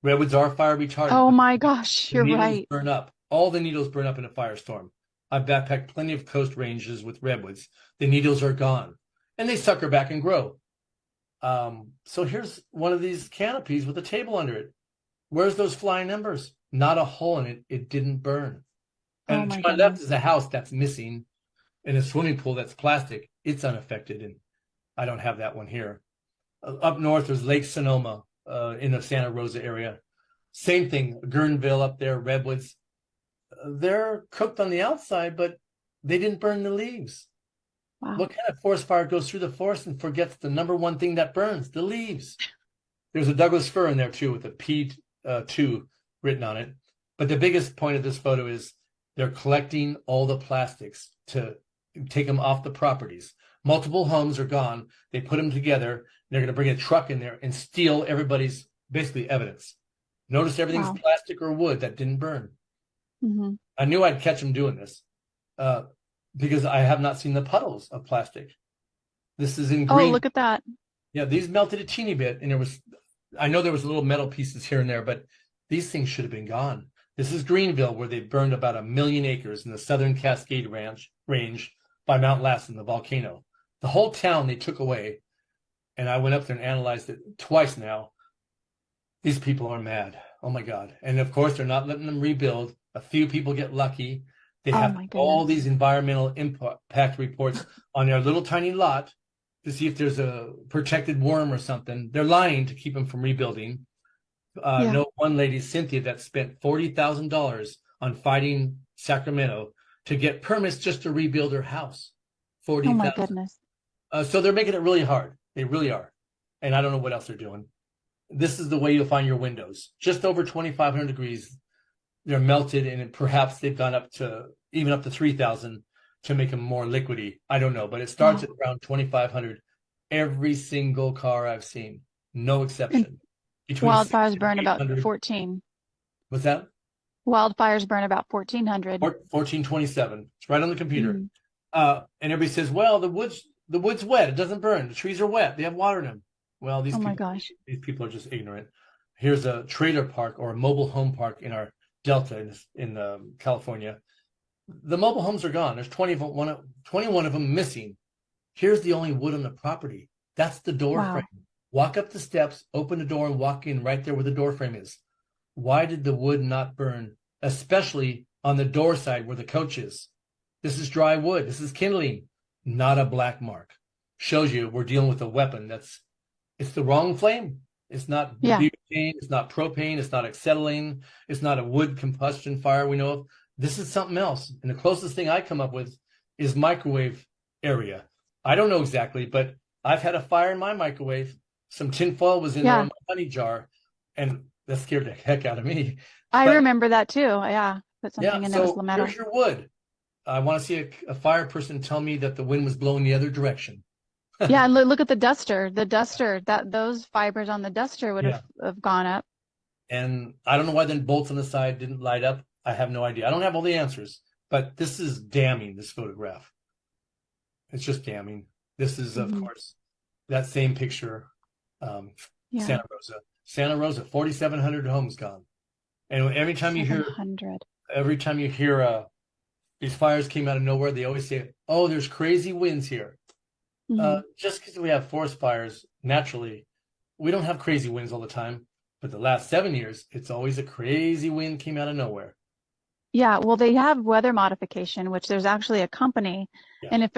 Redwoods are fire retardant. Oh my gosh, you're right. Burn up. All the needles burn up in a firestorm. I've backpacked plenty of coast ranges with redwoods. The needles are gone, and they sucker back and grow. So here's one of these canopies with a table under it. Where's those flying embers? Not a hole in it. It didn't burn. And to my left is a house that's missing and a swimming pool that's plastic. It's unaffected, and I don't have that one here. Up north, there's Lake Sonoma in the Santa Rosa area. Same thing, Guerneville up there, redwoods. They're cooked on the outside, but they didn't burn the leaves. Wow. What kind of forest fire goes through the forest and forgets the number one thing that burns, the leaves? There's a Douglas fir in there, too, with a P2 written on it. But the biggest point of this photo is they're collecting all the plastics to take them off the properties. Multiple homes are gone. They put them together. They're going to bring a truck in there and steal everybody's, basically, evidence. Notice everything's plastic or wood that didn't burn. I knew I'd catch them doing this because I have not seen the puddles of plastic. This is in green. Oh, look at that. Yeah, these melted a teeny bit, and I know there was little metal pieces here and there, but these things should have been gone. This is Greenville, where they burned about 1 million acres in the southern Cascade Range by Mount Lassen, the volcano. The whole town they took away, and I went up there and analyzed it twice now. These people are mad. Oh my God. And of course, they're not letting them rebuild. A few people get lucky. They Oh have my all goodness. these environmental impact reports on their little tiny lot to see if there's a protected worm or something. They're lying to keep them from rebuilding. Yeah. No, one lady, Cynthia, that spent $40,000 on fighting Sacramento to get permits just to rebuild her house. Oh my 40,000. goodness. So they're making it really hard. They really are. And I don't know what else they're doing. This is the way you'll find your windows. Just over 2,500 degrees, they're melted, and perhaps they've gone up to 3,000 to make them more liquidy. I don't know, but it starts at around 2,500. Every single car I've seen, no exception. Between Wildfires 600 burn and about 800. 14. What's that? Wildfires burn about 1,400. 1427. It's right on the computer. Mm. And everybody says, well, the wood's wet. It doesn't burn. The trees are wet. They have water in them. Well, Oh my gosh. these people are just ignorant. Here's a trailer park or a mobile home park in our Delta in California. The mobile homes are gone. There's 21 of them missing. Here's the only wood on the property. That's the door Wow. frame. Walk up the steps, open the door, and walk in right there where the door frame is. Why did the wood not burn, especially on the door side where the coach is? This is dry wood. This is kindling, not a black mark. Shows you we're dealing with a weapon it's the wrong flame. It's not Yeah. butane. It's not propane. It's not acetylene. It's not a wood combustion fire we know of. This is something else. And the closest thing I come up with is microwave area. I don't know exactly, but I've had a fire in my microwave. Some tinfoil was in there in my honey jar, and that scared the heck out of me. I remember that too. Yeah. Put something in that was So metal. here's your wood. I want to see a fire person tell me that the wind was blowing the other direction. Yeah, and look at the duster. The duster, those fibers on the duster would have gone up. And I don't know why the bolts on the side didn't light up. I have no idea. I don't have all the answers, but this is damning, this photograph. It's just damning. This is, of course, that same picture, Santa Rosa. Santa Rosa, 4,700 homes gone. And every time you hear these fires came out of nowhere, they always say, oh, there's crazy winds here. Just because we have forest fires, naturally, we don't have crazy winds all the time. But the last 7 years, it's always a crazy wind came out of nowhere. Yeah, well, they have weather modification, which there's actually a company. Yeah. And if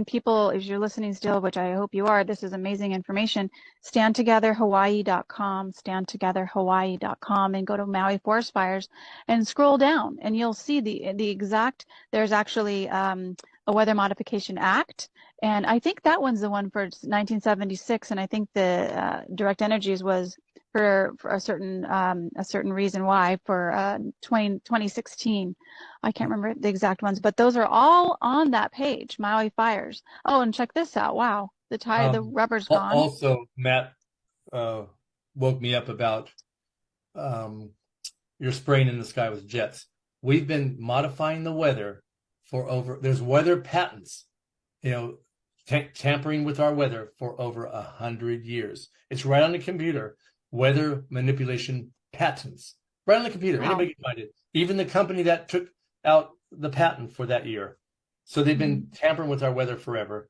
people, if you're listening still, which I hope you are, this is amazing information. StandTogetherHawaii.com, StandTogetherHawaii.com, and go to Maui Forest Fires and scroll down, and you'll see the exact. There's actually a Weather Modification Act, and I think that one's the one for 1976, and I think the Direct Energies was for a certain reason why for 2016. I can't remember the exact ones, but those are all on that page, Maui Fires. Oh, and check this out. Wow, the rubber's gone. Also, Matt woke me up about you're spraying in the sky with jets. We've been modifying the weather there's weather patents, tampering with our weather for over 100 years. It's right on the computer. Weather manipulation patents. Right on the computer. Wow. Anybody can find it. Even the company that took out the patent for that year. So they've been tampering with our weather forever.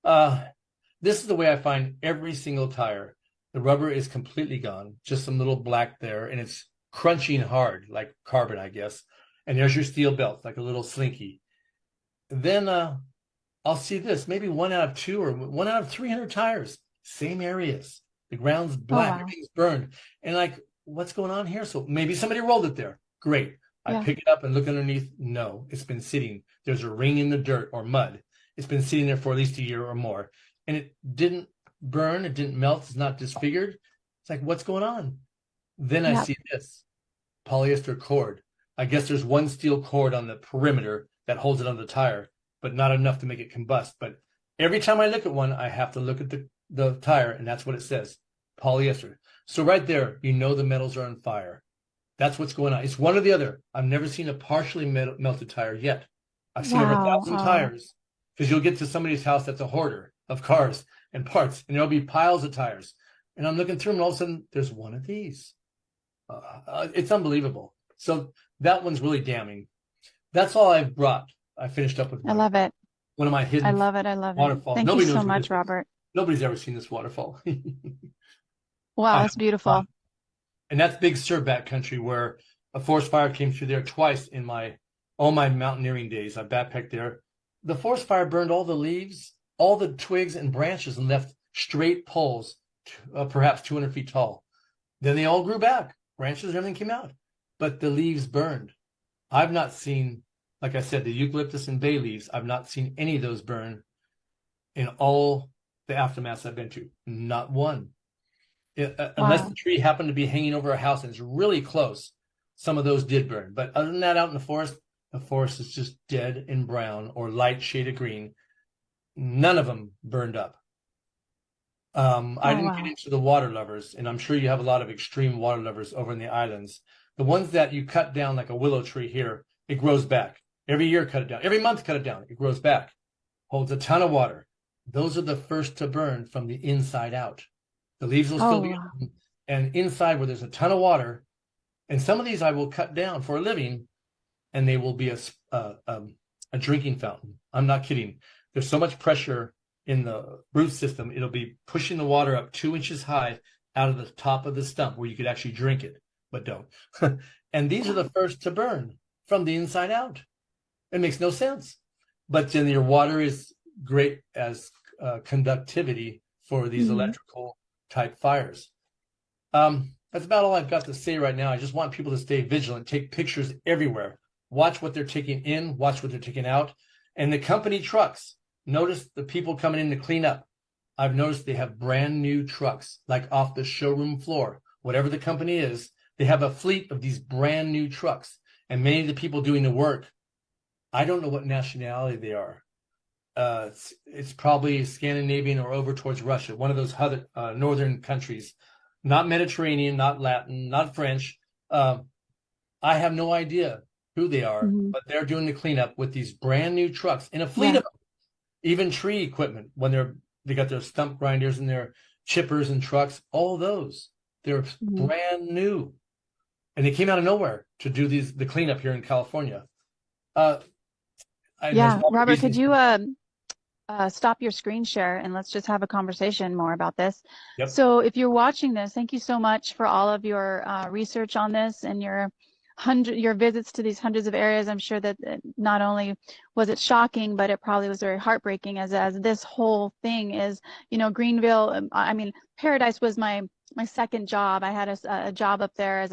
This is the way I find every single tire. The rubber is completely gone. Just some little black there. And it's crunching hard, like carbon, I guess. And there's your steel belt, like a little slinky. Then I'll see this. Maybe 1 out of 2 or 1 out of 300 tires. Same areas. The ground's black, everything's burned. And like, what's going on here? So maybe somebody rolled it there. Great. I pick it up and look underneath. No, it's been sitting. There's a ring in the dirt or mud. It's been sitting there for at least a year or more. And it didn't burn. It didn't melt. It's not disfigured. It's like, what's going on? Then I see this polyester cord. I guess there's one steel cord on the perimeter that holds it on the tire, but not enough to make it combust. But every time I look at one, I have to look at the tire, and that's what it says, polyester. So right there, the metals are on fire. That's what's going on. It's one or the other. I've never seen a partially melted tire yet. I've seen over 1,000 tires, because you'll get to somebody's house that's a hoarder of cars and parts, and there'll be piles of tires. And I'm looking through them, and all of a sudden, there's one of these. It's unbelievable. So that one's really damning. That's all I've brought. I finished up with I love it. one of my I hidden love it. I love it. waterfalls. Thank you Nobody so knows where this much, is. Robert. Nobody's ever seen this waterfall. Wow, I that's have, beautiful. and that's big surbat country where a forest fire came through there twice in all my mountaineering days. I backpacked there. The forest fire burned all the leaves, all the twigs and branches, and left straight poles, perhaps 200 feet tall. Then they all grew back. Branches and everything came out, but the leaves burned. I've not seen, like I said, the eucalyptus and bay leaves. I've not seen any of those burn in all the aftermaths I've been to. Not one. Unless the Wow. tree happened to be hanging over a house and it's really close, some of those did burn. But other than that, out in the forest is just dead and brown or light shade of green. None of them burned up. I Oh, didn't get wow. into the water lovers, and I'm sure you have a lot of extreme water lovers over in the islands. The ones that you cut down like a willow tree here, it grows back. Every year, cut it down. Every month, cut it down. It grows back. Holds a ton of water. Those are the first to burn from the inside out. The leaves will still Oh, be wow. on, and inside where there's a ton of water, and some of these I will cut down for a living, and they will be a drinking fountain. I'm not kidding. There's so much pressure in the root system, it'll be pushing the water up 2 inches high out of the top of the stump where you could actually drink it, but don't. And these are the first to burn from the inside out. It makes no sense. But then your water is great as conductivity for these Hmm. electrical type fires. That's about all I've got to say right now. I just want people to stay vigilant, take pictures everywhere, watch what they're taking in, watch what they're taking out. And the company trucks, notice the people coming in to clean up. I've noticed they have brand new trucks, like off the showroom floor, whatever the company is, they have a fleet of these brand new trucks. And many of the people doing the work, I don't know what nationality they are. It's probably Scandinavian or over towards Russia, one of those other northern countries, not Mediterranean, not Latin, not French. I have no idea who they are, Hmm. but they're doing the cleanup with these brand new trucks in a fleet Yeah. of them. Even tree equipment when they got their stump grinders and their chippers and trucks, all those they're Hmm. brand new, and they came out of nowhere to do the cleanup here in California. Uh, and there's a Yeah. lot of Robert, could reasons. you stop your screen share and let's just have a conversation more about this. Yep. So if you're watching this, thank you so much for all of your research on this and your visits to these hundreds of areas. I'm sure that not only was it shocking, but it probably was very heartbreaking as this whole thing is, Greenville. I mean, Paradise was my second job. I had a job up there as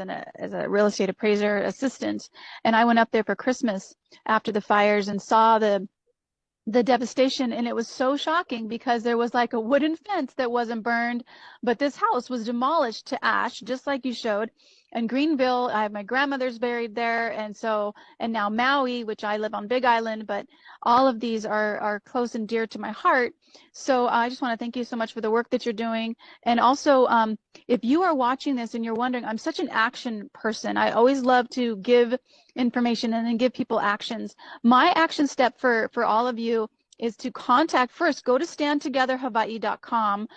a real estate appraiser assistant, and I went up there for Christmas after the fires and saw the devastation, and it was so shocking because there was like a wooden fence that wasn't burned, but this house was demolished to ash just like you showed. And Greenville, I have my grandmother's buried there, and now Maui, which I live on Big Island, but all of these are close and dear to my heart. So I just want to thank you so much for the work that you're doing. And also, if you are watching this and you're wondering, I'm such an action person, I always love to give information and then give people actions. My action step for all of you is to contact first, go to standtogetherhawaii.com,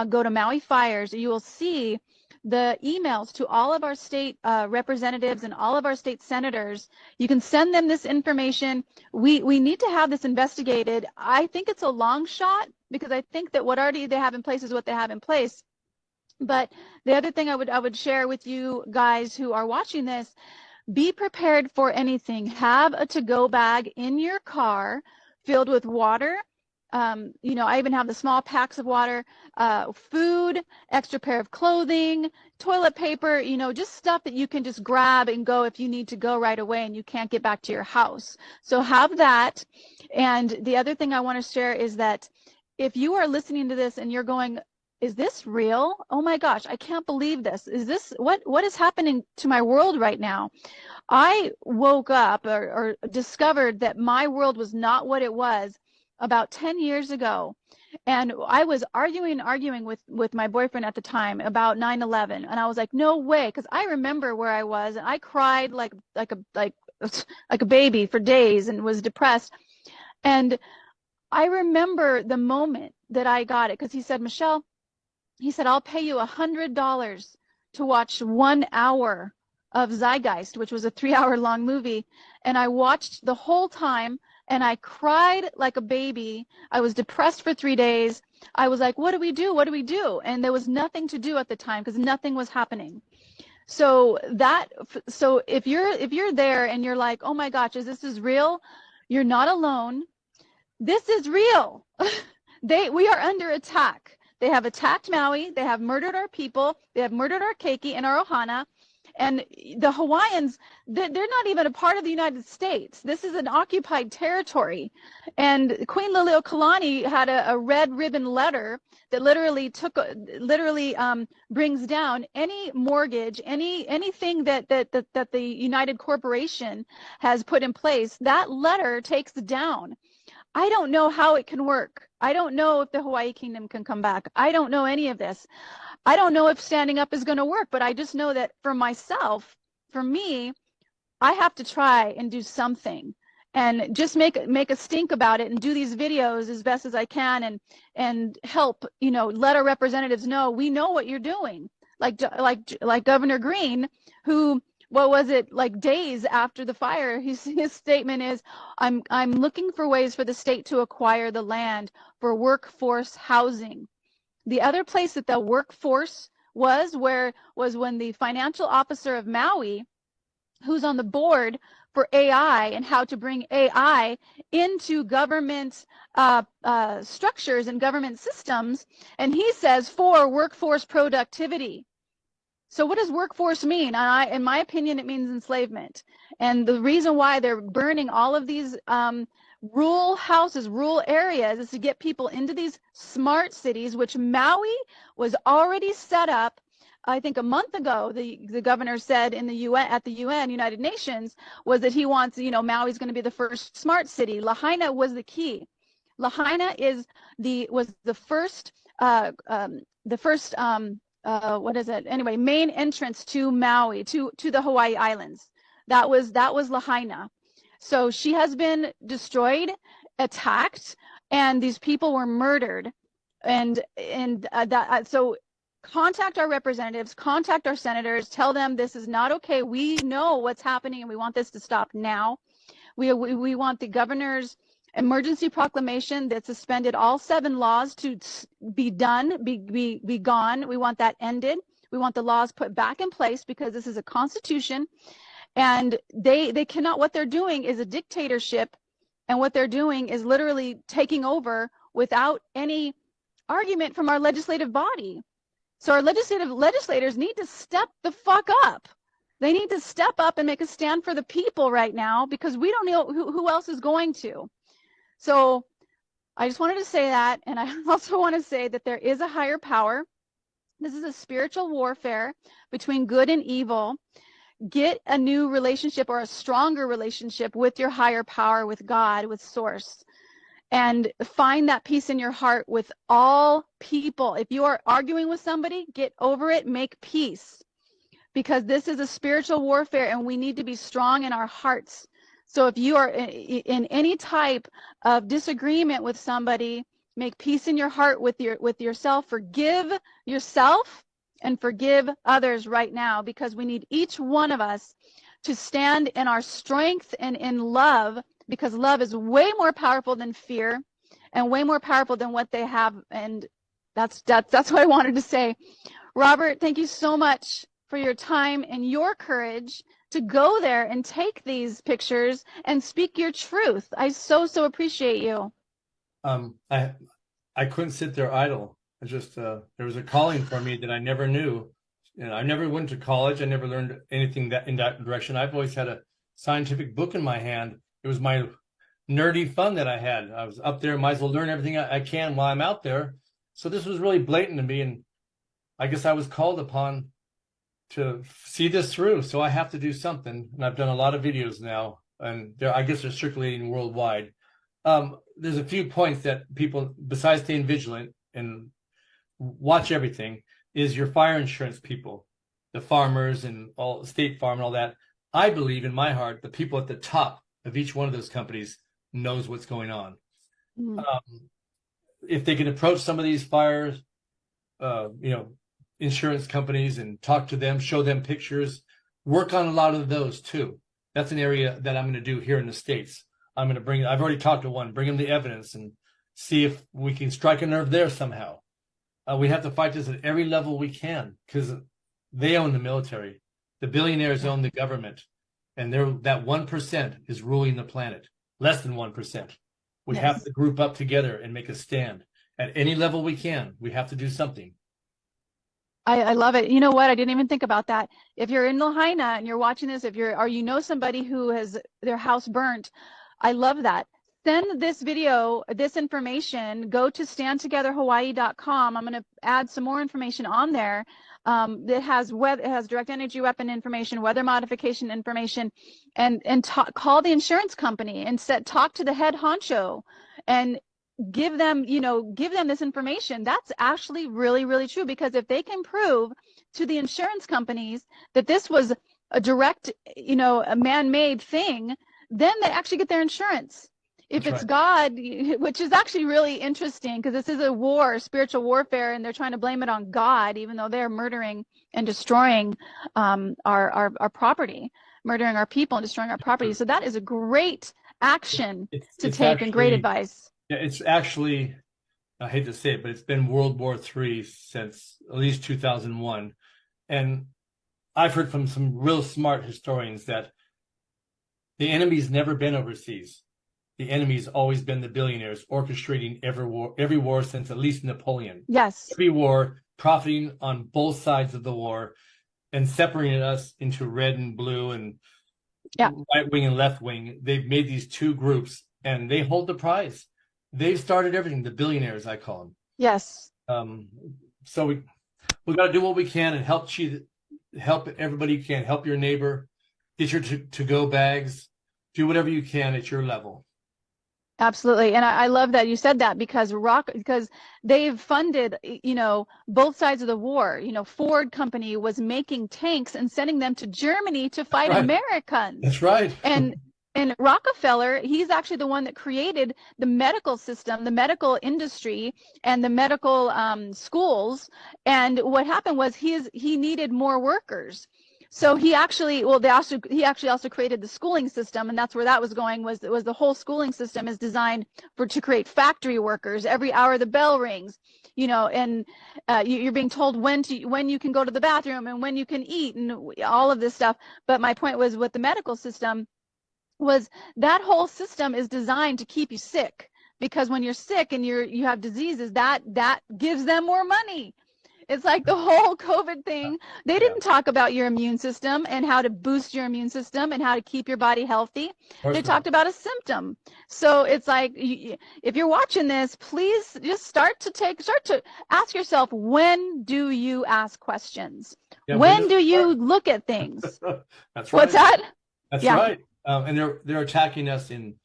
go to Maui Fires. You will see the emails to all of our state representatives and all of our state senators. You can send them this information. We need to have this investigated. I think it's a long shot because I think that what already they have in place is what they have in place. But the other thing I would share with you guys who are watching this, be prepared for anything. Have a to-go bag in your car filled with water. I even have the small packs of water, food, extra pair of clothing, toilet paper, just stuff that you can just grab and go if you need to go right away and you can't get back to your house. So have that. And the other thing I want to share is that if you are listening to this and you're going, is this real? Oh my gosh, I can't believe this. Is this what is happening to my world right now? I woke up or discovered that my world was not what it was about 10 years ago. And I was arguing with my boyfriend at the time about 9/11. And I was like, no way. Because I remember where I was and I cried like a baby for days and was depressed. And I remember the moment that I got it because he said, Michelle, he said, I'll pay you $100 to watch 1 hour of Zeitgeist, which was a 3-hour long movie. And I watched the whole time and I cried like a baby. I was depressed for 3 days. I was like, what do we do? What do we do? And there was nothing to do at the time because nothing was happening. So if you're there and you're like, oh my gosh, is this real? You're not alone. This is real. We are under attack. They have attacked Maui. They have murdered our people. They have murdered our keiki and our ohana. And the Hawaiians, they're not even a part of the United States. This is an occupied territory. And Queen Liliuokalani had a red ribbon letter that literally brings down any mortgage, anything that the United Corporation has put in place. That letter takes down. I don't know how it can work. I don't know if the Hawaii Kingdom can come back. I don't know any of this. I don't know if standing up is going to work, but I just know that for myself, for me, I have to try and do something and just make a stink about it and do these videos as best as I can and help, let our representatives know we know what you're doing. Like Governor Green, who, what was it, like days after the fire, his statement is, I'm looking for ways for the state to acquire the land for workforce housing. The other place that the workforce was when the financial officer of Maui, who's on the board for AI and how to bring AI into government structures and government systems, and he says for workforce productivity. So what does workforce mean? In my opinion, it means enslavement. And the reason why they're burning all of these rural houses, rural areas, is to get people into these smart cities, which Maui was already set up. I think a month ago, the governor said in the UN, at the UN, United Nations, was that he wants, Maui's going to be the first smart city. Lahaina was the key. Lahaina was the first what is it? Anyway, main entrance to Maui, to the Hawaii Islands. That was Lahaina. So she has been destroyed, attacked, and these people were murdered. So contact our representatives, contact our senators, tell them this is not okay. We know what's happening and we want this to stop now. We want the governor's emergency proclamation that suspended all 7 laws to be done, be gone. We want that ended. We want the laws put back in place because this is a constitution, and they cannot. What they're doing is a dictatorship, and what they're doing is literally taking over without any argument from our legislative body. So our legislators need to step the fuck up. They need to step up and make a stand for the people right now because we don't know who else is going to. So I just wanted to say that, and I also want to say that there is a higher power. This is a spiritual warfare between good and evil. Get a new relationship or a stronger relationship with your higher power, with God, with Source, and find that peace in your heart with all people. If you are arguing with somebody, get over it, make peace, because this is a spiritual warfare and we need to be strong in our hearts. So if you are in any type of disagreement with somebody, make peace in your heart with yourself. Forgive yourself and forgive others right now, because we need each one of us to stand in our strength and in love, because love is way more powerful than fear and way more powerful than what they have. And that's what I wanted to say. Robert, thank you so much for your time and your courage to go there and take these pictures and speak your truth. I so appreciate you. I couldn't sit there idle. I just there was a calling for me that I never knew. And I never went to college. I never learned anything in that direction. I've always had a scientific book in my hand. It was my nerdy fun that I had. I was up there, might as well learn everything I can while I'm out there. So this was really blatant to me, and I guess I was called upon to see this through. So I have to do something, and I've done a lot of videos now, and I guess they're circulating worldwide. There's a few points that people, besides staying vigilant and watch everything, is your fire insurance people, the farmers and all State Farm and all that. I believe in my heart the people at the top of each one of those companies knows what's going on. Mm-hmm. If they can approach some of these fires, insurance companies and talk to them, show them pictures, work on a lot of those too. That's an area that I'm going to do here in the States. I've already talked to one, bring them the evidence and see if we can strike a nerve there somehow. We have to fight this at every level we can because they own the military. The billionaires own the government, and that 1% is ruling the planet. Less than 1%. We have to group up together and make a stand at any level we can. We have to do something. I love it. You know what? I didn't even think about that. If you're in Lahaina and you're watching this, or you know somebody who has their house burnt, I love that. Send this video, this information, go to standtogetherhawaii.com. I'm going to add some more information on there. It has direct energy weapon information, weather modification information, and call the insurance company and talk to the head honcho and give them this information. That's actually really, really true, because if they can prove to the insurance companies that this was a direct, a man-made thing, then they actually get their insurance. If it's God, which is actually really interesting, because this is a war, spiritual warfare, and they're trying to blame it on God, even though they're murdering and destroying our property, murdering our people and destroying our property. So that is a great action to take, and great advice. Yeah, it's actually, I hate to say it, but it's been World War III since at least 2001. And I've heard from some real smart historians that the enemy's never been overseas. The enemy's always been the billionaires orchestrating every war since at least Napoleon. Yes. Every war, profiting on both sides of the war and separating us into red and blue and right wing and left wing. They've made these two groups and they hold the prize. They've started everything, the billionaires, I call them. Yes. So we got to do what we can and help everybody you can. Help your neighbor, get your to-go bags, do whatever you can at your level. Absolutely. And I love that you said that, because they've funded, both sides of the war. Ford company was making tanks and sending them to Germany to fight Americans. That's right. And Rockefeller, he's actually the one that created the medical system, the medical industry, and the medical schools. And what happened was he needed more workers. So he actually also created the schooling system, and that's where that was going. Was the whole schooling system is designed to create factory workers. Every hour the bell rings, and you're being told when you can go to the bathroom and when you can eat and all of this stuff. But my point was, with the medical system, was that whole system is designed to keep you sick, because when you're sick and you have diseases, that gives them more money. It's like the whole COVID thing. They didn't talk about your immune system and how to boost your immune system and how to keep your body healthy. They talked about a symptom. So it's like, if you're watching this, please just start to ask yourself, when do you ask questions? Yeah, when do you look at things? That's right. What's that? That's right. And they're attacking us in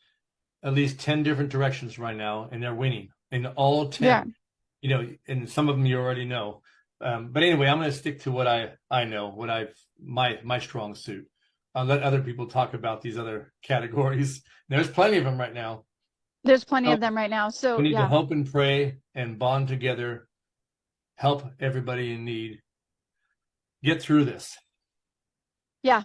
at least 10 different directions right now, and they're winning in all 10. Yeah. And some of them you already know. But anyway, I'm going to stick to what I know, my strong suit. I'll let other people talk about these other categories. There's plenty of them right now. There's plenty of them right now. So we need to hope and pray and bond together, help everybody in need, get through this. Yeah.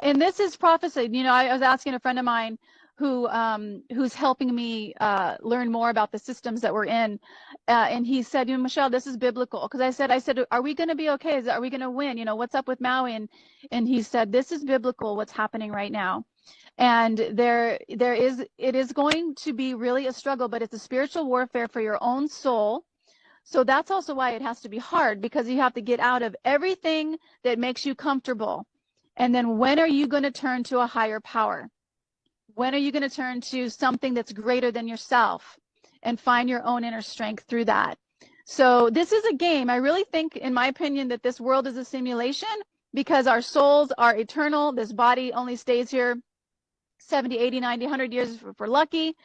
And this is prophecy. I was asking a friend of mine who's helping me learn more about the systems that we're in, and he said, Michelle, this is biblical. Because I said, are we going to be okay? Are we going to win? What's up with Maui? And he said, this is biblical, what's happening right now. And it is going to be really a struggle, but it's a spiritual warfare for your own soul. So that's also why it has to be hard, because you have to get out of everything that makes you comfortable. And then when are you going to turn to a higher power? When are you going to turn to something that's greater than yourself and find your own inner strength through that? So this is a game. I really think, in my opinion, that this world is a simulation, because our souls are eternal. This body only stays here 70, 80, 90, 100 years if we're lucky.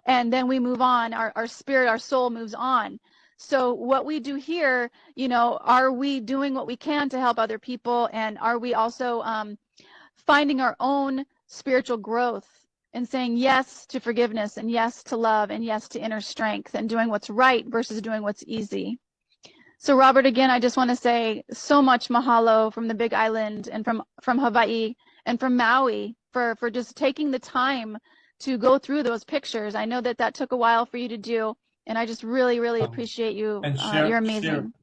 And then we move on. Our spirit, our soul moves on. So what we do here, are we doing what we can to help other people? And are we also finding our own spiritual growth and saying yes to forgiveness and yes to love and yes to inner strength and doing what's right versus doing what's easy? So Robert, again, I just want to say so much mahalo from the Big Island and from Hawaii and from Maui for just taking the time to go through those pictures. I know that that took a while for you to do, and I just really, really Um, appreciate you. and You're share amazing.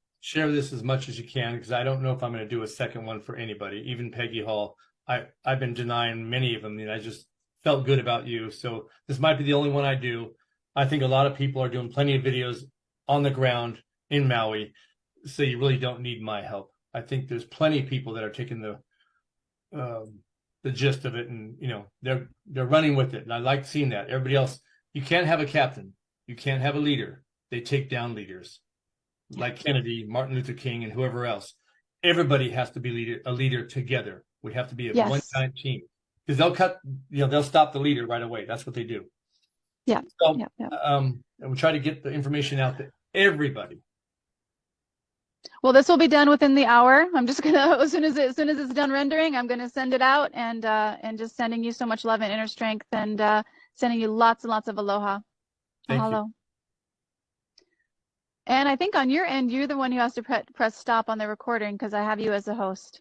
this as much as you can, because I don't know if I'm going to do a second one for anybody, even Peggy Hall. I've been denying many of them, and I just felt good about you. So this might be the only one I do. I think a lot of people are doing plenty of videos on the ground in Maui, so you really don't need my help. I think there's plenty of people that are taking the gist of it, and they're running with it. And I like seeing that. Everybody else, you can't have a captain, you can't have a leader. They take down leaders like Kennedy, Martin Luther King, and whoever else. Everybody has to be a leader together. We have to be a one Yes. giant team, because they'll stop the leader right away. That's what they do. Yeah. So, Yeah. Yeah. and we try to get the information out to everybody. Well, this will be done within the hour. I'm just gonna, as soon as it's done rendering, I'm gonna send it out and just sending you so much love and inner strength and sending you lots and lots of aloha. Thank you. Mahalo. And I think on your end, you're the one who has to press stop on the recording because I have you as a host.